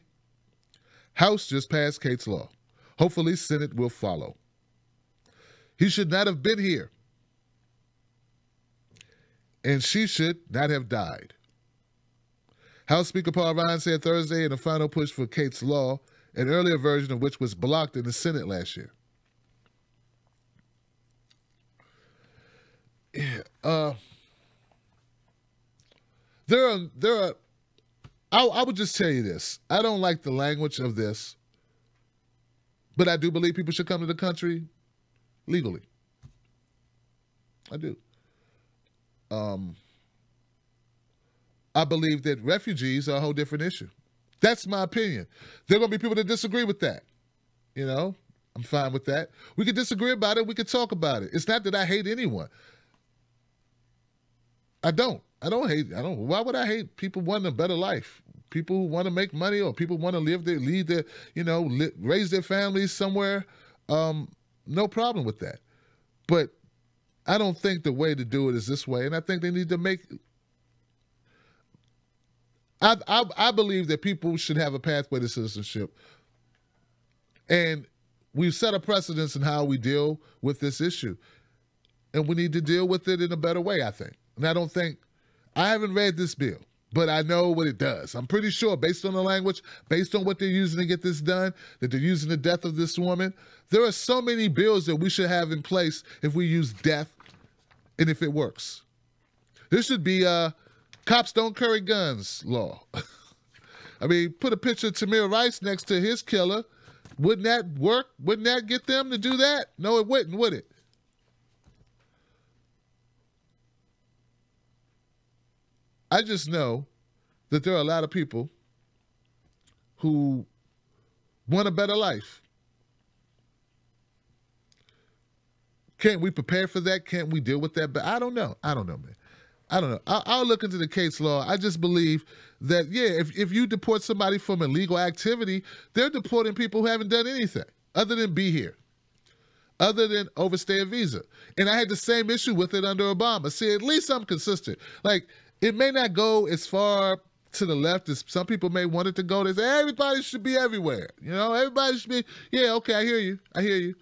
House just passed Kate's Law. Hopefully Senate will follow. He should not have been here, and she should not have died. House Speaker Paul Ryan said Thursday in a final push for Kate's Law, an earlier version of which was blocked in the Senate last year. I would just tell you this. I don't like the language of this, but I do believe people should come to the country legally. I do. I believe that refugees are a whole different issue. That's my opinion. There are going to be people that disagree with that. You know, I'm fine with that. We could disagree about it. We could talk about it. It's not that I hate anyone. I don't hate. Why would I hate people wanting a better life? People who want to make money or people want to raise their families somewhere. No problem with that. But I don't think the way to do it is this way. And I think they need to make, I believe that people should have a pathway to citizenship. And we've set a precedence in how we deal with this issue. And we need to deal with it in a better way, I think. And I haven't read this bill, but I know what it does. I'm pretty sure, based on the language, based on what they're using to get this done, that they're using the death of this woman. There are so many bills that we should have in place if we use death and if it works. There should be cops don't carry guns law. I mean, put a picture of Tamir Rice next to his killer. Wouldn't that work? Wouldn't that get them to do that? No, it wouldn't, would it? I just know that there are a lot of people who want a better life. Can't we prepare for that? Can't we deal with that? But I don't know. I don't know, man. I don't know. I'll look into the case law. I just believe that, yeah, if you deport somebody from illegal activity, they're deporting people who haven't done anything other than be here, other than overstay a visa. And I had the same issue with it under Obama. See, at least I'm consistent. Like, it may not go as far to the left as some people may want it to go. They say everybody should be everywhere. You know, everybody should be, yeah, okay, I hear you. I hear you.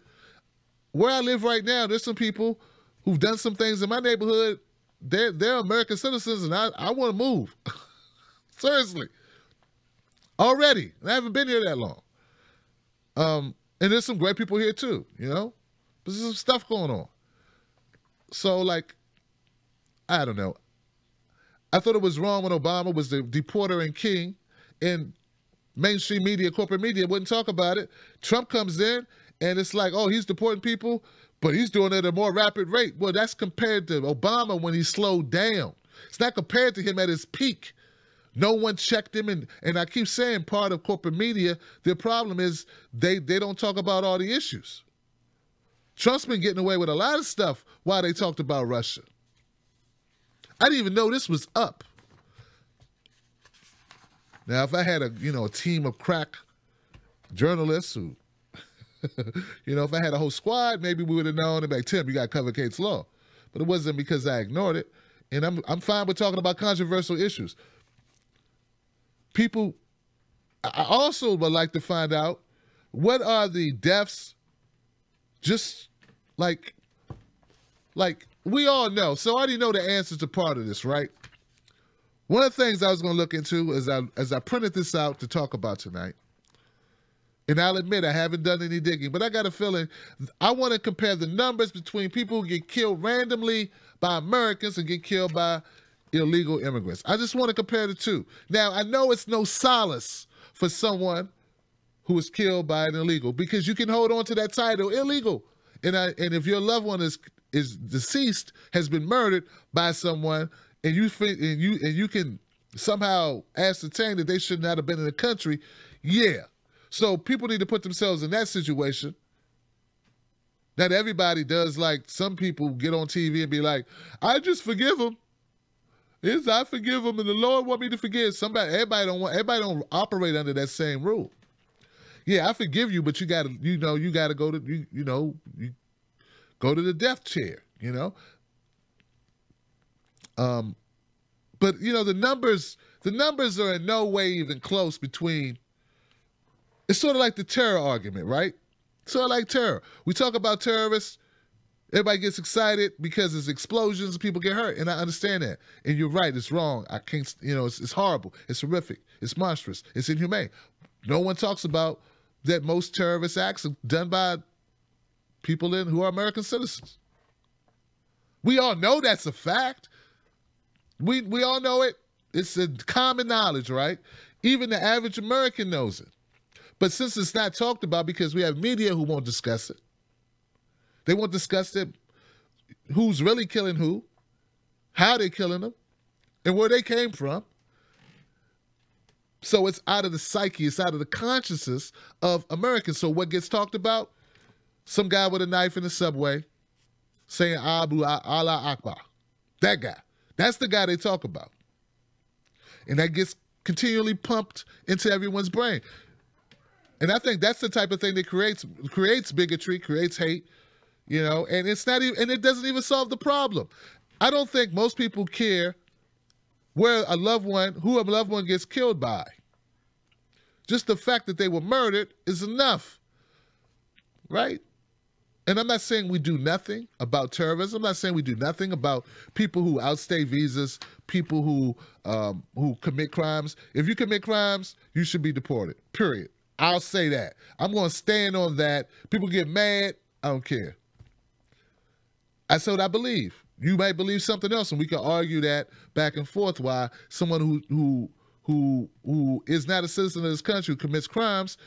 Where I live right now, there's some people who've done some things in my neighborhood. They're American citizens, and I want to move. Seriously. Already. I haven't been here that long. And there's some great people here too, you know? But there's some stuff going on. So, like, I don't know. I thought it was wrong when Obama was the deporter and king, and mainstream media, corporate media wouldn't talk about it. Trump comes in, and it's like, oh, he's deporting people, but he's doing it at a more rapid rate. Well, that's compared to Obama when he slowed down. It's not compared to him at his peak. No one checked him, and I keep saying part of corporate media, their problem is they don't talk about all the issues. Trump's been getting away with a lot of stuff while they talked about Russia. I didn't even know this was up. Now, if I had a team of crack journalists who, if I had a whole squad, maybe we would have known. And be like, Tim, you got to cover Kate's Law. But it wasn't because I ignored it. And I'm fine with talking about controversial issues. People, I also would like to find out, what are the deaths just like we all know. So I already know the answer to part of this, right? One of the things I was going to look into as I printed this out to talk about tonight, and I'll admit I haven't done any digging, but I got a feeling I want to compare the numbers between people who get killed randomly by Americans and get killed by illegal immigrants. I just want to compare the two. Now, I know it's no solace for someone who is killed by an illegal, because you can hold on to that title, illegal. And if your loved one is deceased, has been murdered by someone, and you can somehow ascertain that they should not have been in the country, yeah. So people need to put themselves in that situation. Not everybody does, like some people get on TV and be like, I just forgive them. I forgive them, and the Lord want me to forgive. Everybody don't operate under that same rule. Yeah, I forgive you, but you gotta go to go to the death chair, But the numbers are in no way even close between. It's sort of like the terror argument, right? Sort of like terror. We talk about terrorists. Everybody gets excited because there's explosions and people get hurt, and I understand that. And you're right, it's wrong. I can't, it's horrible. It's horrific. It's monstrous. It's inhumane. No one talks about that most terrorist acts are done by people who are American citizens. We all know that's a fact. We all know it. It's a common knowledge, right? Even the average American knows it. But since it's not talked about because we have media who won't discuss it, they won't discuss it, who's really killing who, how they're killing them, and where they came from. So it's out of the psyche, it's out of the consciousness of Americans. So what gets talked about? Some guy with a knife in the subway saying Allah Akbar. That guy. That's the guy they talk about. And that gets continually pumped into everyone's brain. And I think that's the type of thing that creates bigotry, creates hate, and it's not even, and it doesn't even solve the problem. I don't think most people care who a loved one gets killed by. Just the fact that they were murdered is enough, right? And I'm not saying we do nothing about terrorism. I'm not saying we do nothing about people who outstay visas, people who commit crimes. If you commit crimes, you should be deported, period. I'll say that. I'm going to stand on that. People get mad. I don't care. That's what I believe. You might believe something else, and we can argue that back and forth why someone who is not a citizen of this country, who commits crimes,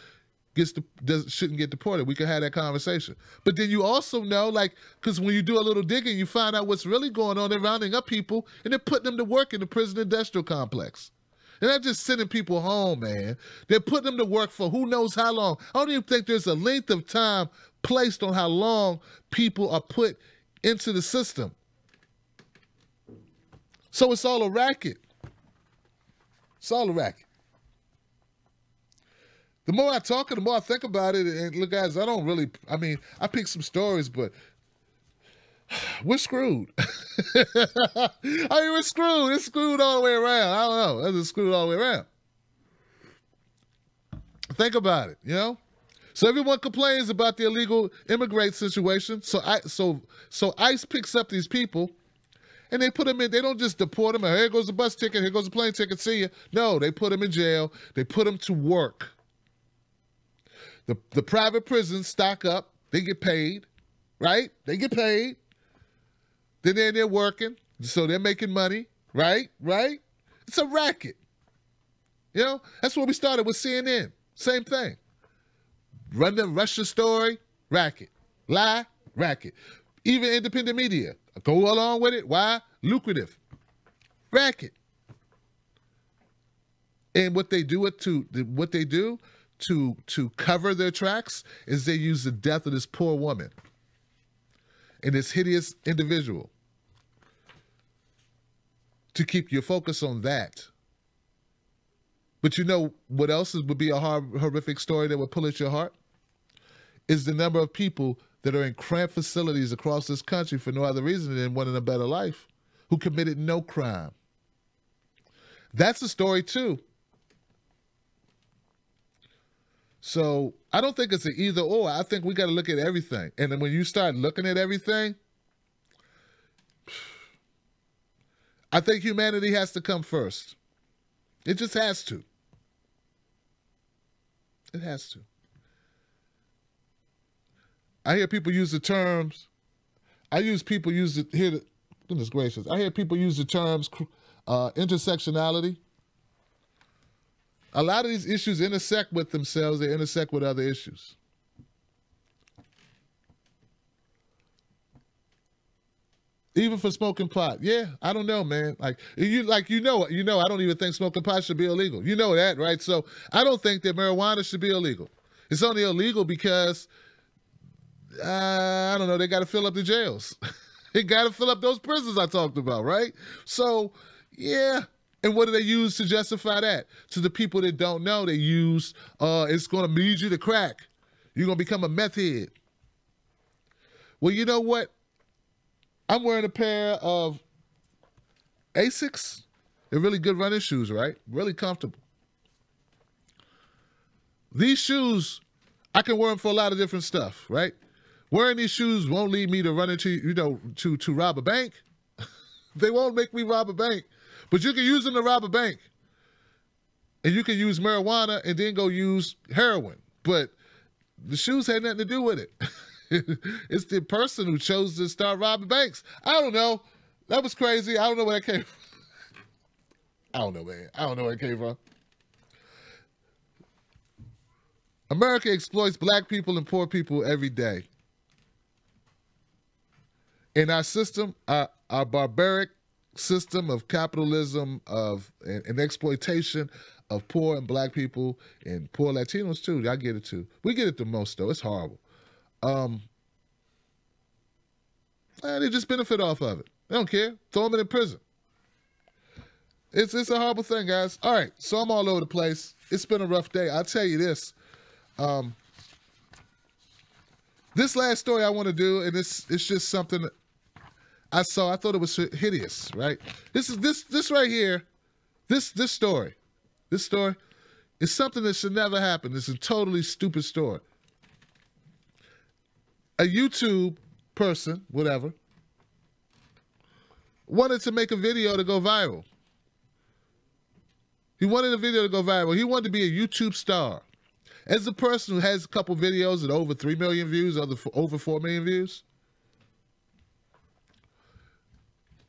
shouldn't get deported. We can have that conversation. But then you also know, because when you do a little digging, you find out what's really going on. They're rounding up people, and they're putting them to work in the prison industrial complex. They're not just sending people home, man. They're putting them to work for who knows how long. I don't even think there's a length of time placed on how long people are put into the system. So it's all a racket. It's all a racket. The more I talk and the more I think about it, and look, guys, I picked some stories, but we're screwed. We're screwed. It's screwed all the way around. I don't know. It's screwed all the way around. Think about it, So everyone complains about the illegal immigrant situation. So ICE picks up these people and they put them in. They don't just deport them. Here goes the bus ticket. Here goes the plane ticket. See ya. No, they put them in jail. They put them to work. The private prisons stock up. They get paid, right? They get paid. Then they're working, so they're making money, right? Right? It's a racket. That's where we started with CNN. Same thing. Run the Russia story, racket. Lie, racket. Even independent media, go along with it. Why? Lucrative. Racket. And what they do to cover their tracks is they use the death of this poor woman and this hideous individual to keep your focus on that. But you know what else would be a horrific story that would pull at your heart? Is the number of people that are in cramped facilities across this country for no other reason than wanting a better life, who committed no crime. That's a story too. So I don't think it's an either or. I think we got to look at everything. And then when you start looking at everything, I think humanity has to come first. It just has to. It has to. I hear people use the terms. Goodness gracious. I hear people use the terms intersectionality. A lot of these issues intersect with themselves. They intersect with other issues. Even for smoking pot. Yeah, I don't know, man. I don't even think smoking pot should be illegal. You know that, right? So I don't think that marijuana should be illegal. It's only illegal because, I don't know, they got to fill up the jails. They got to fill up those prisons I talked about, right? So, yeah. And what do they use to justify that? To the people that don't know, they use, it's going to lead you to crack. You're going to become a meth head. Well, you know what? I'm wearing a pair of Asics. They're really good running shoes, right? Really comfortable. These shoes, I can wear them for a lot of different stuff, right? Wearing these shoes won't lead me to run into, to rob a bank. They won't make me rob a bank. But you can use them to rob a bank. And you can use marijuana and then go use heroin. But the shoes had nothing to do with it. It's the person who chose to start robbing banks. I don't know. That was crazy. I don't know where that came from. I don't know, man. I don't know where it came from. America exploits black people and poor people every day. In our system, our barbaric system of capitalism and exploitation of poor and black people and poor Latinos too. I get it too. We get it the most though. It's horrible. They just benefit off of it. They don't care. Throw them in prison. It's a horrible thing, guys. All right, so I'm all over the place. It's been a rough day. I'll tell you this. This last story I want to do, and it's just something I saw. I thought it was hideous, right? This right here. This story is something that should never happen. It's a totally stupid story. A YouTube person, whatever, wanted to make a video to go viral. He wanted a video to go viral. He wanted to be a YouTube star. As a person who has a couple videos at over 3 million views, over 4 million views,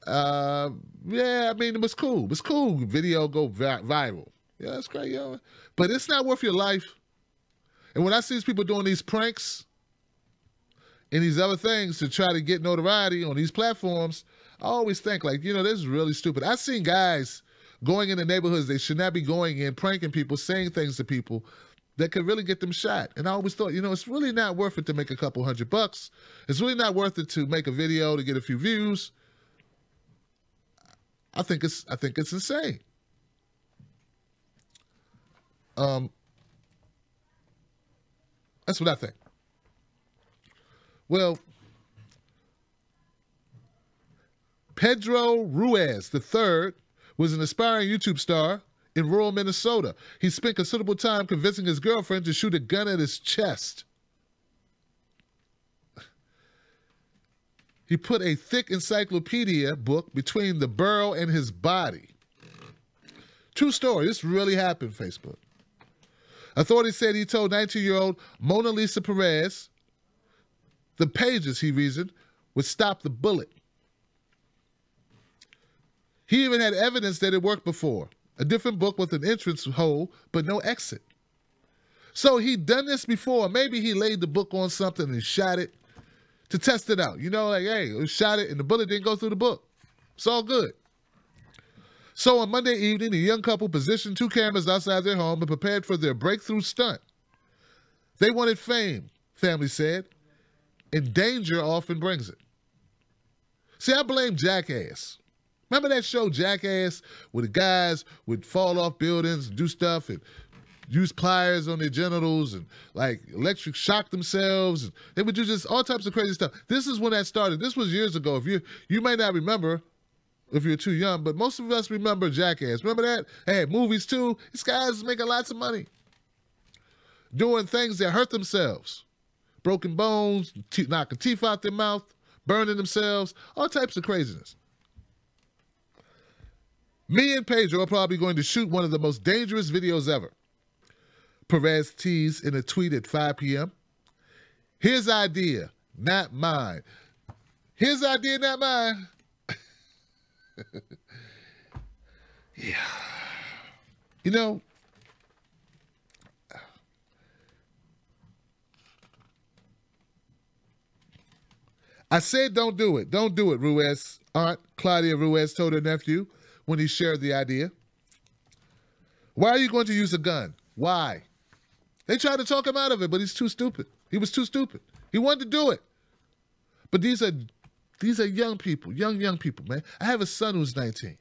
yeah, I mean, it was cool. It was cool. Video go viral. Yeah, that's great, yo. But it's not worth your life. And when I see these people doing these pranks and these other things to try to get notoriety on these platforms, I always think, like, this is really stupid. I've seen guys going into neighborhoods they should not be going in, pranking people, saying things to people that could really get them shot. And I always thought, it's really not worth it to make a couple $100. It's really not worth it to make a video to get a few views. I think it's insane. That's what I think. Well, Pedro Ruiz III was an aspiring YouTube star in rural Minnesota. He spent considerable time convincing his girlfriend to shoot a gun at his chest. He put a thick encyclopedia book between the burrow and his body. True story. This really happened, Facebook. Authorities said he told 19-year-old Mona Lisa Perez the pages, he reasoned, would stop the bullet. He even had evidence that it worked before. A different book with an entrance hole, but no exit. So he'd done this before. Maybe he laid the book on something and shot it to test it out. Hey, shot it and the bullet didn't go through the book. It's all good. So on Monday evening, the young couple positioned 2 cameras outside their home and prepared for their breakthrough stunt. They wanted fame, family said, and danger often brings it. See, I blame Jackass. Remember that show Jackass, where the guys would fall off buildings and do stuff and use pliers on their genitals and electric shock themselves, and they would do just all types of crazy stuff. This is when that started. This was years ago. If you may not remember if you're too young, but most of us remember Jackass. Remember that? Hey, movies too. These guys making lots of money doing things that hurt themselves. Broken bones, knocking teeth out their mouth, burning themselves, all types of craziness. Me and Pedro are probably going to shoot one of the most dangerous videos ever, Perez teased in a tweet at 5 p.m. His idea, not mine. His idea, not mine. Yeah. I said don't do it. Don't do it, Ruiz. Aunt Claudia Ruiz told her nephew when he shared the idea. Why are you going to use a gun? Why? They tried to talk him out of it, but he's too stupid. He was too stupid. He wanted to do it. But these are young people, young people, man. I have a son who's 19.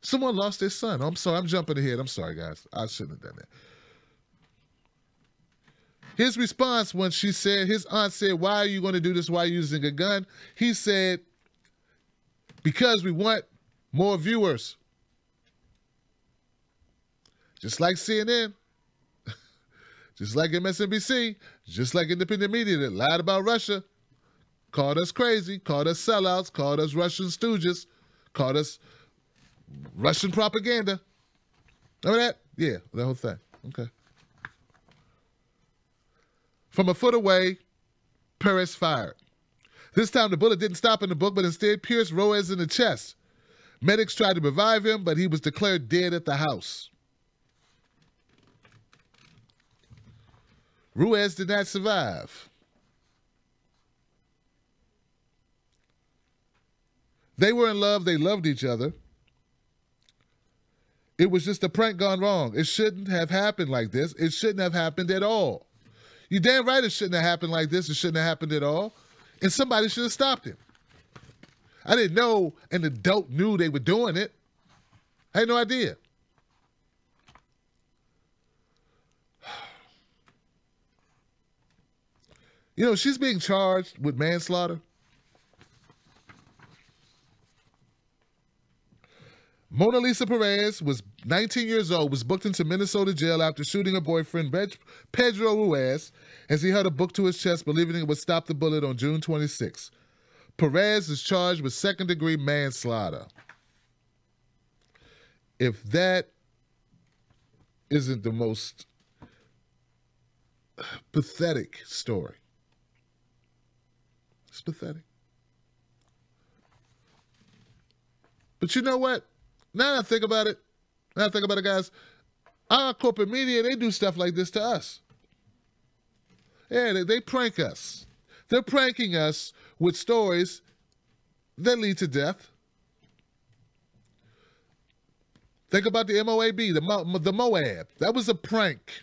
Someone lost their son. I'm sorry, I'm jumping ahead. I'm sorry, guys. I shouldn't have done that. His response when his aunt said, why are you going to do this? Why are you using a gun? He said, because we want more viewers. Just like CNN, just like MSNBC, just like independent media that lied about Russia, called us crazy, called us sellouts, called us Russian stooges, called us Russian propaganda. Remember that? Yeah, that whole thing. Okay. From a foot away, Perez fired. This time the bullet didn't stop in the book, but instead pierced Ruiz in the chest. Medics tried to revive him, but he was declared dead at the house. Ruiz did not survive. They were in love. They loved each other. It was just a prank gone wrong. It shouldn't have happened like this. It shouldn't have happened at all. You damn right it shouldn't have happened like this. It shouldn't have happened at all. And somebody should have stopped him. I didn't know an adult knew they were doing it. I had no idea. She's being charged with manslaughter. Mona Lisa Perez was 19 years old, was booked into Minnesota jail after shooting her boyfriend, Pedro Ruiz, as he held a book to his chest, believing it would stop the bullet on June 26. Perez is charged with second-degree manslaughter. If that isn't the most pathetic story. It's pathetic. But you know what? Now that I think about it, guys, our corporate media, they do stuff like this to us. Yeah, they prank us. They're pranking us with stories that lead to death. Think about the MOAB, the Moab. That was a prank,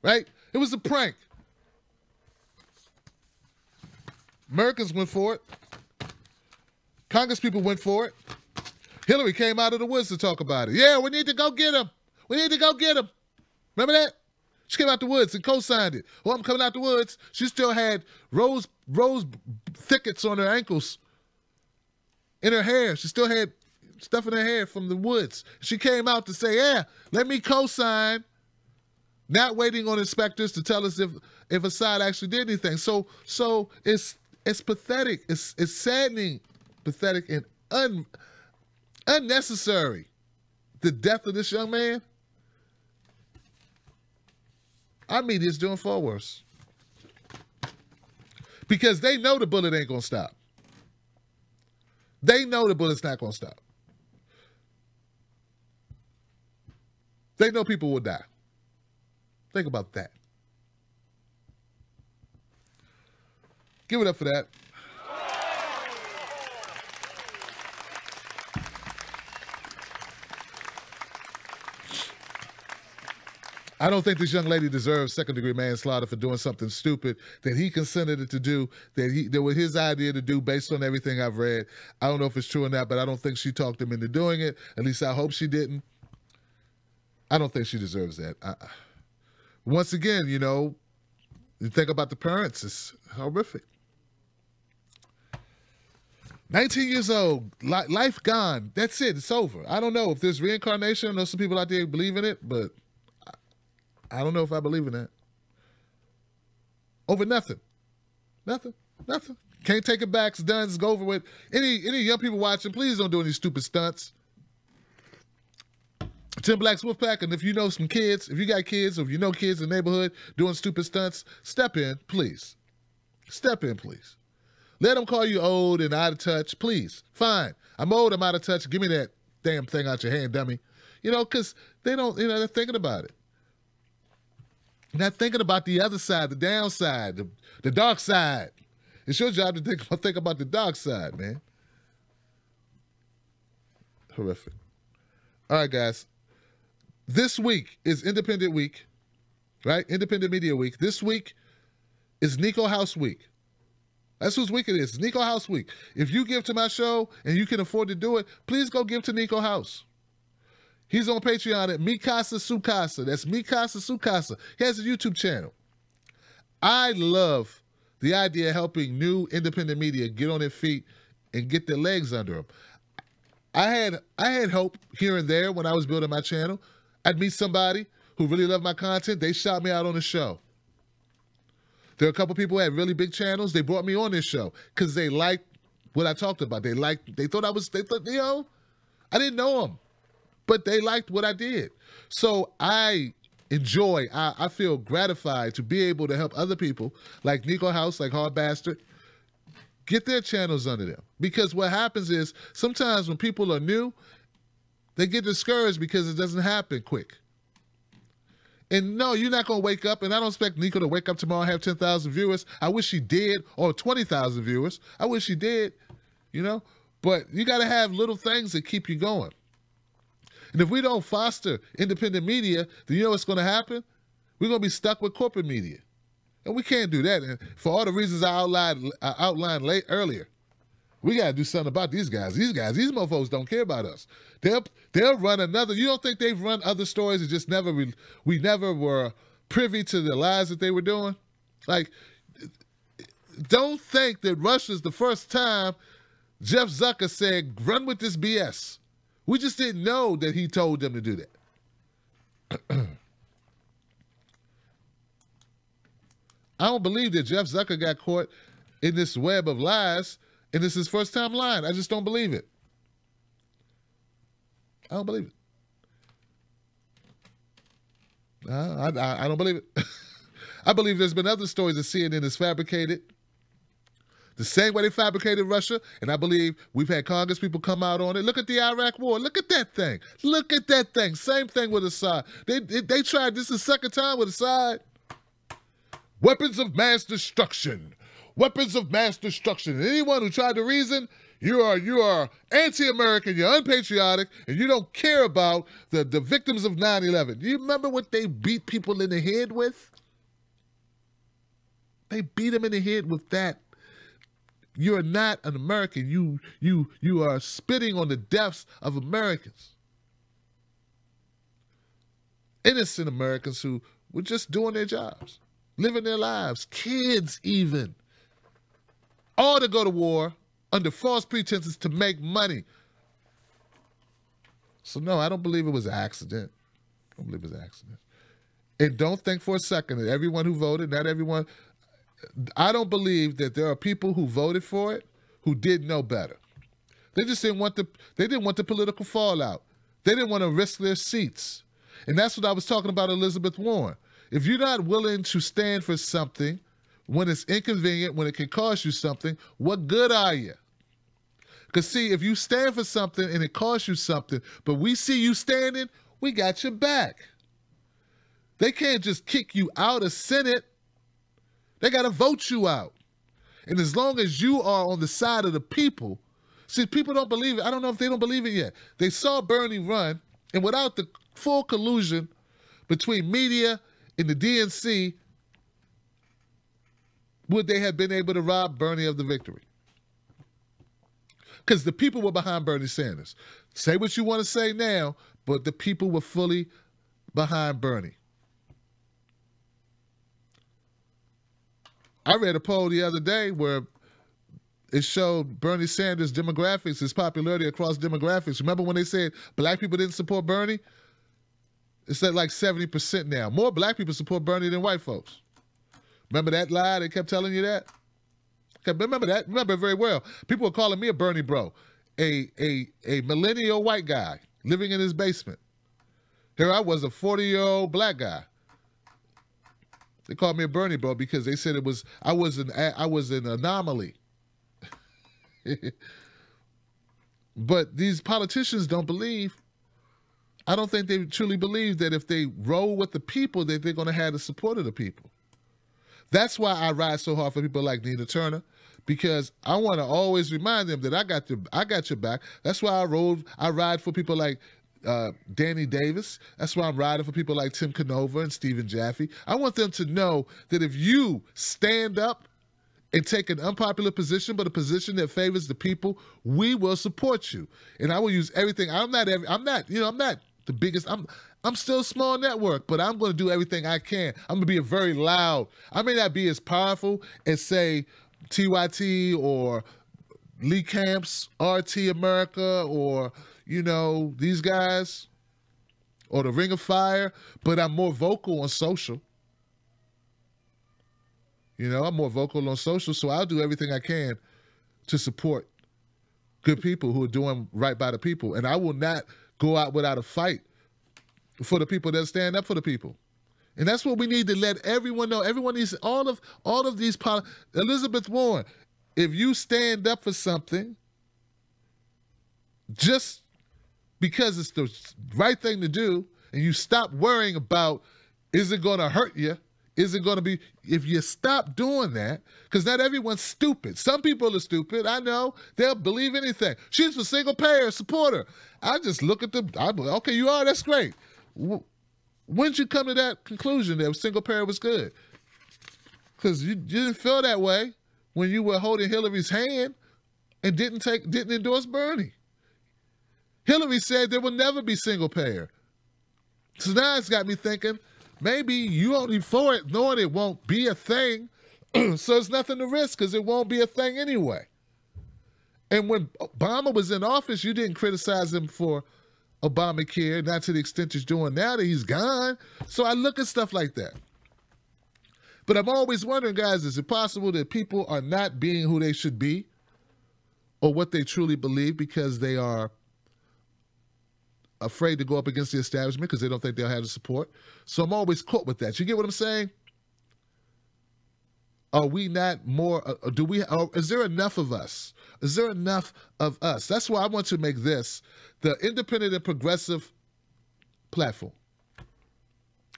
right? It was a prank. Americans went for it. Congress people went for it. Hillary came out of the woods to talk about it. Yeah, we need to go get him. We need to go get him. Remember that? She came out the woods and co-signed it. Oh, I'm coming out the woods. She still had rose thickets on her ankles, in her hair. She still had stuff in her hair from the woods. She came out to say, yeah, let me co-sign, not waiting on inspectors to tell us if Assad actually did anything. So it's pathetic. It's saddening, pathetic, and unnecessary. The death of this young man. Our media's doing far worse. Because they know the bullet ain't gonna stop. They know the bullet's not gonna stop. They know people will die. Think about that. Give it up for that. I don't think this young lady deserves second-degree manslaughter for doing something stupid that he consented to do, that was his idea to do based on everything I've read. I don't know if it's true or not, but I don't think she talked him into doing it. At least I hope she didn't. I don't think she deserves that. Once again, you know, you think about the parents, it's horrific. 19 years old, life gone. That's it. It's over. I don't know if there's reincarnation. I know some people out there believe in it, but I don't know if I believe in that. Over nothing. Nothing. Can't take it back. It's done. It's over with. Any young people watching, please don't do any stupid stunts. Tim Black's Wolfpack, and if you know some kids, if you got kids, or if you know kids in the neighborhood doing stupid stunts, step in, please. Step in, please. Let them call you old and out of touch, please. Fine. I'm old, I'm out of touch. Give me that damn thing out your hand, dummy. You know, because they don't, you know, they're thinking about it. Not thinking about the other side, the downside, the dark side. It's your job to think about the dark side, man. Horrific. All right, guys. This week is Independent Week, right? Independent Media Week. This week is Nico House Week. That's whose week it is. It's Nico House Week. If you give to my show and you can afford to do it, please go give to Nico House. He's on Patreon at Mikasa Sukasa. That's Mikasa Sukasa. He has a YouTube channel. I love the idea of helping new independent media get on their feet and get their legs under them. I had hope here and there when I was building my channel. I'd meet somebody who really loved my content. They shout me out on the show. There are a couple people who had really big channels. They brought me on this show because they liked what I talked about. They thought, you know, I didn't know them, but they liked what I did. So I feel gratified to be able to help other people like Nico House, like Hard Bastard, get their channels under them. Because what happens is sometimes when people are new, they get discouraged because it doesn't happen quick. And no, you're not going to wake up, and I don't expect Nico to wake up tomorrow and have 10,000 viewers. I wish he did, or 20,000 viewers. I wish he did, you know? But you got to have little things that keep you going. And if we don't foster independent media, then you know what's going to happen? We're going to be stuck with corporate media. And we can't do that. And for all the reasons I outlined earlier, we got to do something about these guys. These mofos don't care about us. They'll run another. You don't think they've run other stories and just we never were privy to the lies that they were doing? Like, don't think that Russia's the first time Jeff Zucker said, run with this BS. We just didn't know that he told them to do that. I don't believe that Jeff Zucker got caught in this web of lies and this is his first time lying. I just don't believe it. I don't believe it. I don't believe it. I believe there's been other stories that CNN has fabricated the same way they fabricated Russia, and I believe we've had Congress people come out on it. Look at the Iraq war. Look at that thing. Look at that thing. Same thing with Assad. They tried this the second time with Assad. Weapons of mass destruction. Weapons of mass destruction. And anyone who tried to reason, You are anti-American, you're unpatriotic, and you don't care about the victims of 9/11. Do you remember what they beat people in the head with? They beat them in the head with that. You're not an American. You are spitting on the deaths of Americans. Innocent Americans who were just doing their jobs, living their lives, kids even. All to go to war under false pretenses to make money. So no, I don't believe it was an accident. I don't believe it was an accident. And don't think for a second that everyone who voted, not everyone, I don't believe that there are people who voted for it who did know better. They just didn't want the political fallout. They didn't want to risk their seats. And that's what I was talking about Elizabeth Warren. If you're not willing to stand for something when it's inconvenient, when it can cost you something, what good are you? Because see, if you stand for something and it costs you something, but we see you standing, we got your back. They can't just kick you out of Senate. They got to vote you out. And as long as you are on the side of the people, see, people don't believe it. I don't know if they don't believe it yet. They saw Bernie run, and without the full collusion between media and the DNC, would they have been able to rob Bernie of the victory? Because the people were behind Bernie Sanders. Say what you want to say now, but the people were fully behind Bernie. I read a poll the other day where it showed Bernie Sanders' demographics, his popularity across demographics. Remember when they said black people didn't support Bernie? It's at like 70% now. More black people support Bernie than white folks. Remember that lie? They kept telling you that? Okay, remember that? Remember it very well. People were calling me a Bernie bro, a millennial white guy living in his basement. Here I was, a 40-year-old black guy. They called me a Bernie bro because they said I was an anomaly. But these politicians don't believe. I don't think they truly believe that if they roll with the people, that they're going to have the support of the people. That's why I ride so hard for people like Nina Turner, because I want to always remind them that I got your back. That's why I ride for people like Danny Davis. That's why I'm riding for people like Tim Canova and Stephen Jaffe. I want them to know that if you stand up and take an unpopular position, but a position that favors the people, we will support you. And I will use everything. I'm not the biggest. I'm still a small network, but I'm going to do everything I can. I'm going to be a very loud. I may not be as powerful as, say, TYT or Lee Camps, RT America, or, these guys, or the Ring of Fire, but I'm more vocal on social. I'm more vocal on social, so I'll do everything I can to support good people who are doing right by the people. And I will not go out without a fight for the people that stand up for the people. And that's what we need to let everyone know. Everyone needs all of these Elizabeth Warren, if you stand up for something just because it's the right thing to do, and you stop worrying about, is it going to hurt you? Is it going to be, if you stop doing that, because not everyone's stupid. Some people are stupid. I know. They'll believe anything. She's a single payer supporter. I just look at okay, you are, that's great. When did you come to that conclusion that single payer was good? Because you didn't feel that way when you were holding Hillary's hand and didn't endorse Bernie. Hillary said there will never be single payer. So now it's got me thinking, maybe you only for it, knowing it won't be a thing, so it's nothing to risk because it won't be a thing anyway. And when Obama was in office, you didn't criticize him for Obamacare, not to the extent he's doing now that he's gone. So I look at stuff like that. But I'm always wondering, guys, is it possible that people are not being who they should be or what they truly believe because they are afraid to go up against the establishment because they don't think they'll have the support? So I'm always caught with that. You get what I'm saying? Are we not more, is there enough of us? Is there enough of us? That's why I want to make this the independent and progressive platform.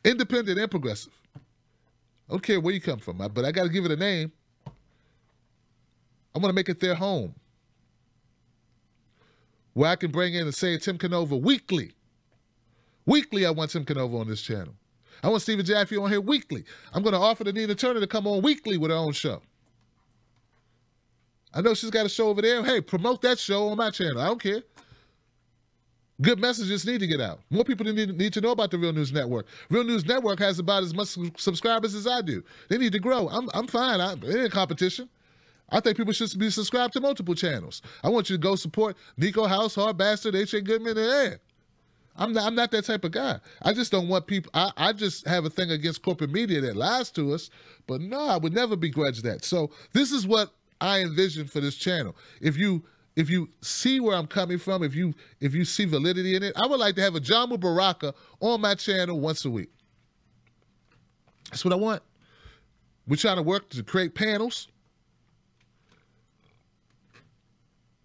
Independent and progressive. I don't care where you come from, but I got to give it a name. I want to make it their home. where I can bring in and say Tim Canova weekly. Weekly, I want Tim Canova on this channel. I want Stephen Jaffe on here weekly. I'm going to offer to Nina Turner to come on weekly with her own show. I know she's got a show over there. Hey, promote that show on my channel. I don't care. Good messages need to get out. More people need to know about the Real News Network. Real News Network has about as much subscribers as I do. They need to grow. I'm fine. It ain't a competition. I think people should be subscribed to multiple channels. I want you to go support Nico House, Hard Bastard, H.A. Goodman, and I'm not that type of guy. I just don't want people. I just have a thing against corporate media that lies to us. But no, I would never begrudge that. So this is what I envision for this channel. If you see where I'm coming from, if you see validity in it, I would like to have a Jamu Baraka on my channel once a week. That's what I want. We're trying to work to create panels.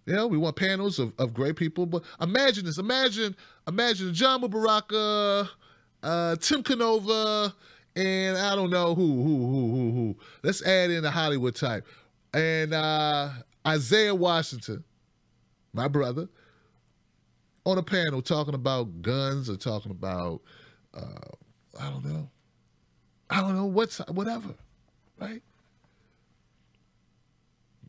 You know, we want panels of great people. But imagine this. Imagine Jamu Baraka, Tim Canova, and I don't know who. Let's add in a Hollywood type. And Isaiah Washington, my brother, on a panel talking about guns or talking about, I don't know, whatever, right?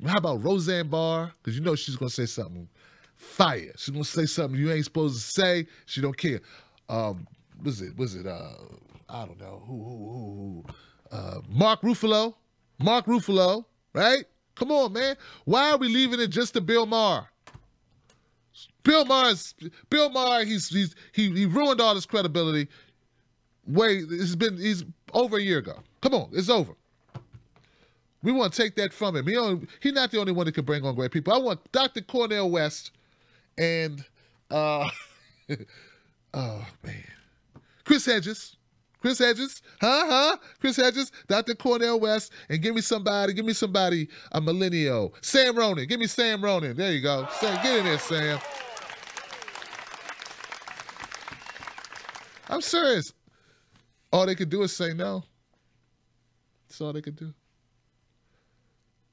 How about Roseanne Barr? Because you know she's going to say something fire. She's going to say something you ain't supposed to say. She don't care. Was it, I don't know, who? Mark Ruffalo, right? Come on, man. Why are we leaving it just to Bill Maher? Bill Maher, he ruined all his credibility. He's over a year ago. Come on, it's over. We want to take that from him. He's not the only one that can bring on great people. I want Dr. Cornel West and oh man, Chris Hedges, Chris Hedges, Dr. Cornel West, and give me somebody, a millennial. Sam Ronan, give me Sam Ronan. There you go. Sam, get in there, Sam. I'm serious. All they could do is say no. That's all they could do.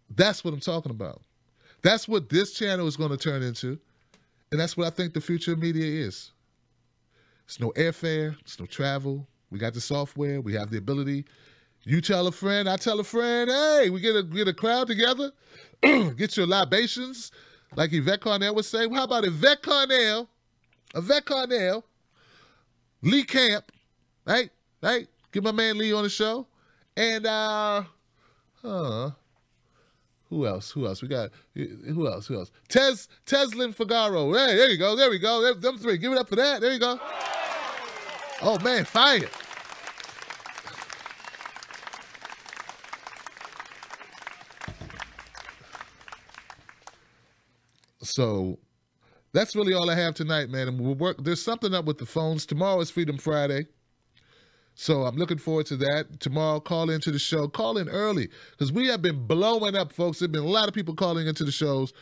That's what I'm talking about. That's what this channel is going to turn into. And that's what I think the future of media is. It's no airfare. It's no travel. We got the software. We have the ability. You tell a friend. I tell a friend. Hey, we get a crowd together. Get your libations. Like Yvette Carnell would say. Well, how about Yvette Carnell, Lee Camp, right? Get my man Lee on the show. And, who else? We got, who else? Teslin Figaro. Hey, there you go. There we go. Them three. Give it up for that. There you go. Oh, man, fire. So that's really all I have tonight, man. And we'll work. There's something up with the phones. Tomorrow is Freedom Friday. So I'm looking forward to that. Tomorrow, call into the show. Call in early because we have been blowing up, folks. There have been a lot of people calling into the shows.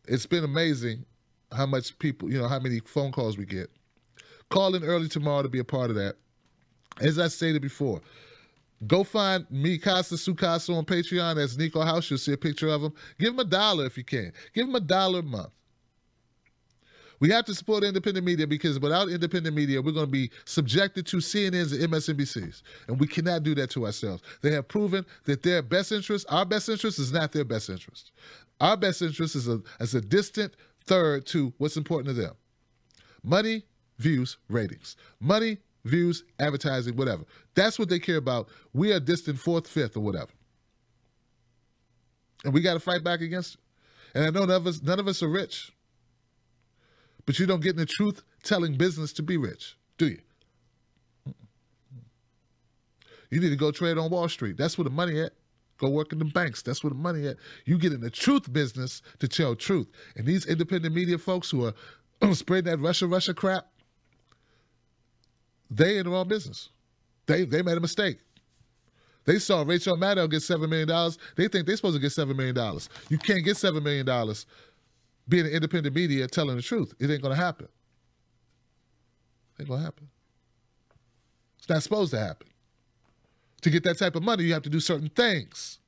It's been amazing how much people, how many phone calls we get. Call in early tomorrow to be a part of that. As I stated before, go find me, Casa Sukasa, on Patreon. That's Nico House. You'll see a picture of him. Give him $1 if you can. Give him $1 a month. We have to support independent media because without independent media, we're going to be subjected to CNNs and MSNBCs. And we cannot do that to ourselves. They have proven that their best interest, our best interest, is not their best interest. Our best interest is a distant third to what's important to them. Money, views, ratings. Money, views, advertising, whatever. That's what they care about. We are distant fourth, fifth, or whatever. And we got to fight back against it. And I know none of us are rich. But you don't get in the truth-telling business to be rich, do you? You need to go trade on Wall Street. That's where the money at. Go work in the banks. That's where the money at. You get in the truth business to tell truth. And these independent media folks who are spreading that Russia crap, they in the wrong business. They made a mistake. They saw Rachel Maddow get $7 million. They think they're supposed to get $7 million. You can't get $7 million being an independent media telling the truth. It ain't going to happen. It ain't going to happen. It's not supposed to happen. To get that type of money, you have to do certain things.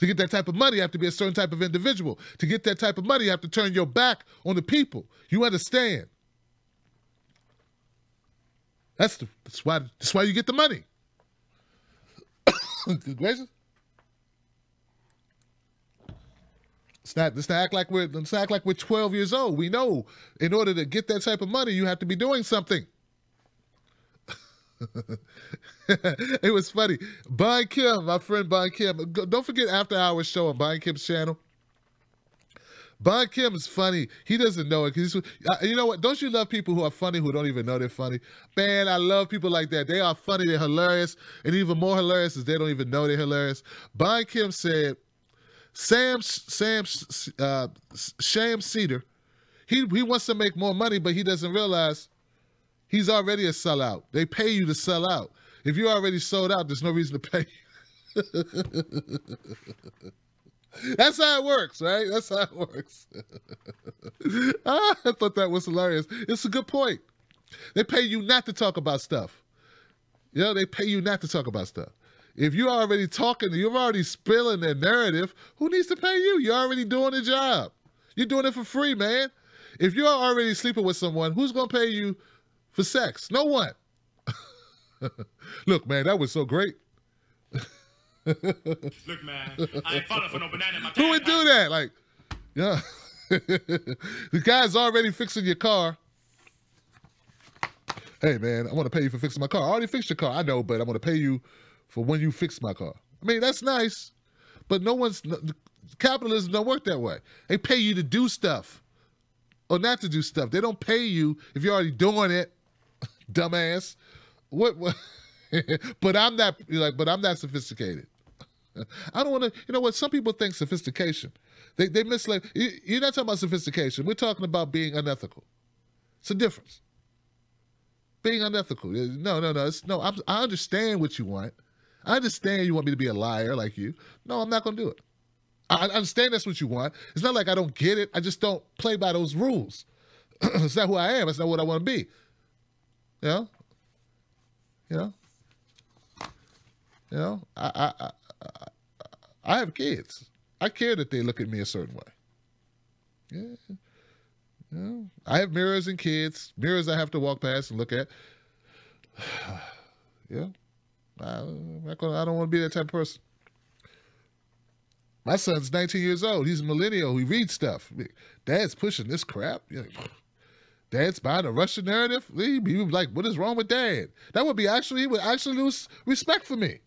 To get that type of money, you have to be a certain type of individual. To get that type of money, you have to turn your back on the people. You understand? That's why you get the money. Good gracious. Let's not act like we're 12 years old. We know in order to get that type of money, you have to be doing something. It was funny. Bon Kim, my friend Bon Kim. Don't forget After Hours show on Bon Kim's channel. Bon Kim is funny. He doesn't know it. You know what? Don't you love people who are funny who don't even know they're funny? Man, I love people like that. They are funny. They're hilarious. And even more hilarious is they don't even know they're hilarious. Bon Kim said, Sham Cedar, he wants to make more money, but he doesn't realize he's already a sellout. They pay you to sell out. If you're already sold out, there's no reason to pay you. That's how it works, right? That's how it works. I thought that was hilarious. It's a good point. They pay you not to talk about stuff. You know, they pay you not to talk about stuff. If you're already talking, you're already spilling their narrative, who needs to pay you? You're already doing the job. You're doing it for free, man. If you're already sleeping with someone, who's going to pay you for sex? No one. Look, man, that was so great.
Look, man, I ain't falling for no banana in my
Who would do that? Like, yeah. The guy's already fixing your car. Hey, man, I want to pay you for fixing my car. I already fixed your car. I know, but I'm going to pay you for when you fix my car. I mean, that's nice, but capitalism don't work that way. They pay you to do stuff or not to do stuff. They don't pay you if you're already doing it, dumbass. What? But I'm not sophisticated. I don't want to, you know what? Some people think sophistication. They mislead. You're not talking about sophistication. We're talking about being unethical. It's a difference. Being unethical. No. I understand what you want. I understand you want me to be a liar like you. No, I'm not going to do it. I understand that's what you want. It's not like I don't get it. I just don't play by those rules. It's not who I am. It's not what I want to be. You know? I have kids. I care that they look at me a certain way. Yeah. I have mirrors and kids. Mirrors I have to walk past and look at. Yeah. I don't want to be that type of person. My son's 19 years old. He's a millennial. He reads stuff. Dad's pushing this crap. Dad's buying a Russian narrative. He would be like, what is wrong with Dad? He would actually lose respect for me.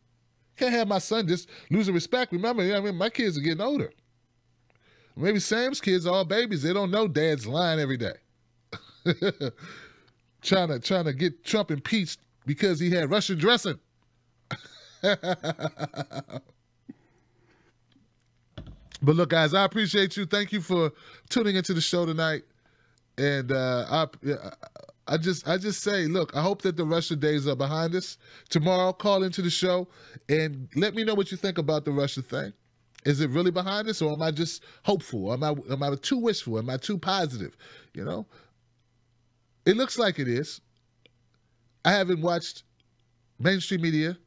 Can't have my son just losing respect. Remember, my kids are getting older. Maybe Sam's kids are all babies. They don't know Dad's lying every day. trying to get Trump impeached because he had Russian dressing. But look, guys, I appreciate you. Thank you for tuning into the show tonight. And I just say, look, I hope that the Russia days are behind us. Tomorrow, call into the show and let me know what you think about the Russia thing. Is it really behind us, or am I just hopeful? Am I too wishful? Am I too positive? It looks like it is. I haven't watched mainstream media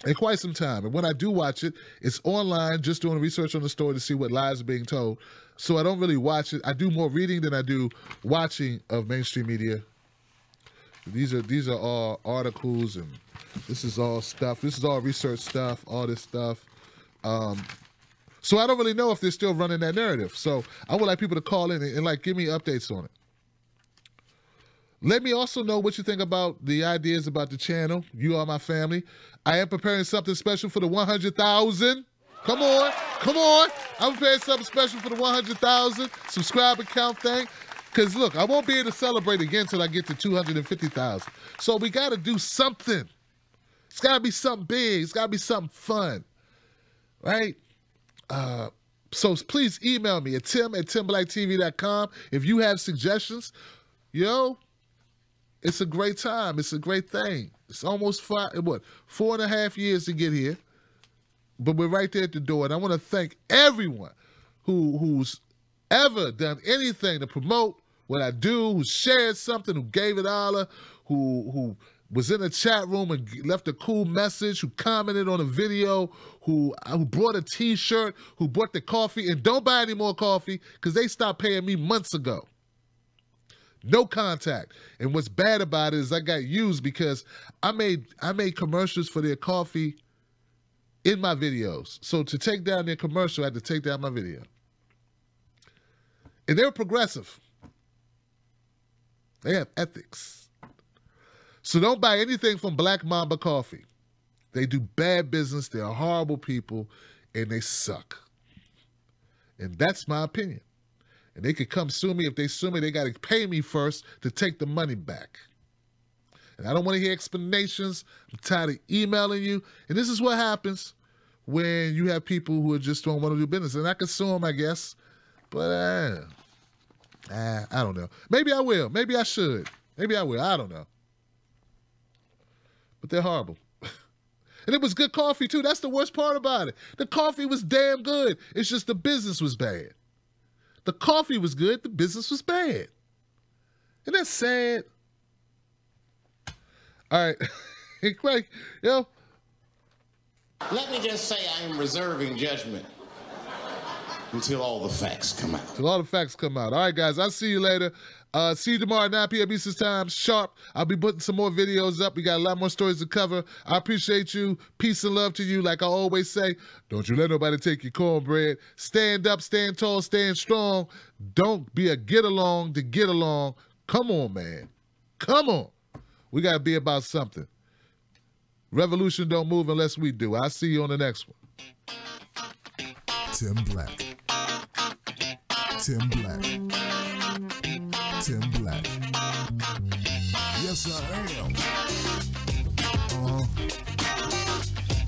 in quite some time. And when I do watch it, it's online, just doing research on the story to see what lies are being told. So I don't really watch it. I do more reading than I do watching of mainstream media. These are all articles, and this is all stuff. This is all research stuff, all this stuff. So I don't really know if they're still running that narrative. So I would like people to call in and give me updates on it. Let me also know what you think about the ideas about the channel. You are my family. I am preparing something special for the 100,000. Come on. I'm preparing something special for the 100,000 subscriber count thing. Because, look, I won't be able to celebrate again until I get to 250,000. So we got to do something. It's got to be something big. It's got to be something fun. Right? So please email me at tim@timblacktv.com if you have suggestions. It's a great time. It's a great thing. It's almost 4.5 years to get here. But we're right there at the door. And I want to thank everyone who's ever done anything to promote what I do, who shared something, who gave it holler, who was in the chat room and left a cool message, who commented on a video, who brought a t-shirt, who bought the coffee, and don't buy any more coffee because they stopped paying me months ago. No contact. And what's bad about it is I got used because I made commercials for their coffee in my videos. So to take down their commercial, I had to take down my video. And they're progressive. They have ethics. So don't buy anything from Black Mamba Coffee. They do bad business. They're horrible people, and they suck. And that's my opinion. And they could come sue me. If they sue me, they got to pay me first to take the money back. And I don't want to hear explanations. I'm tired of emailing you. And this is what happens when you have people who just don't want to do business. And I can sue them, I guess. But I don't know. Maybe I will. Maybe I should. Maybe I will. I don't know. But they're horrible. And it was good coffee, too. That's the worst part about it. The coffee was damn good. It's just the business was bad. The coffee was good. The business was bad. Isn't that sad? All right. Hey, Craig, yo.
Let me just say I am reserving judgment until all the facts come out.
Until all the facts come out. All right, guys. I'll see you later. See you tomorrow at 9 p.m. Eastern Time, sharp. I'll be putting some more videos up. We got a lot more stories to cover. I appreciate you. Peace and love to you. Like I always say, don't you let nobody take your cornbread. Stand up, stand tall, stand strong. Don't be a get-along to get along. Come on, man. Come on. We got to be about something. Revolution don't move unless we do. I'll see you on the next one.
Tim Black. Tim Black. Tim Black. Yes, I am.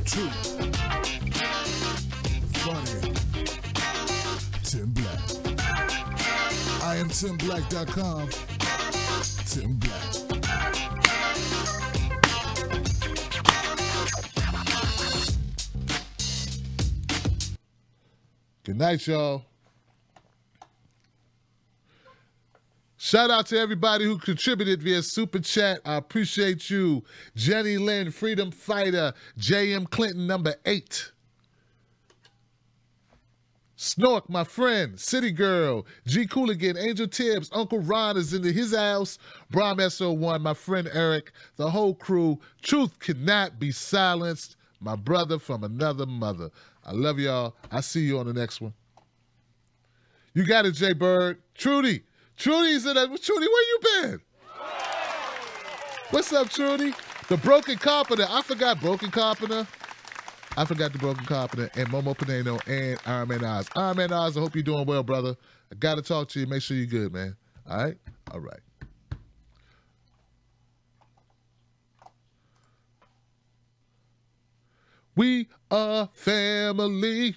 Truth. Funny. Tim Black. I am TimBlack.com. Tim Black.
Good night, y'all. Shout out to everybody who contributed via Super Chat. I appreciate you. Jenny Lynn, Freedom Fighter, J.M. Clinton, number 8. Snork, my friend, City Girl, G. Cooligan, Angel Tibbs, Uncle Ron is into his house, Brom SO1, my friend Eric, the whole crew. Truth cannot be silenced. My brother from another mother. I love y'all. I'll see you on the next one. You got it, Jay Bird. Trudy. Trudy's in it. Trudy, where you been? What's up, Trudy? The Broken Carpenter. I forgot Broken Carpenter. I forgot the Broken Carpenter and Momo Pineno and Iron Man Oz. Iron Man Oz, I hope you're doing well, brother. I got to talk to you. Make sure you're good, man. All right? All right. We are family.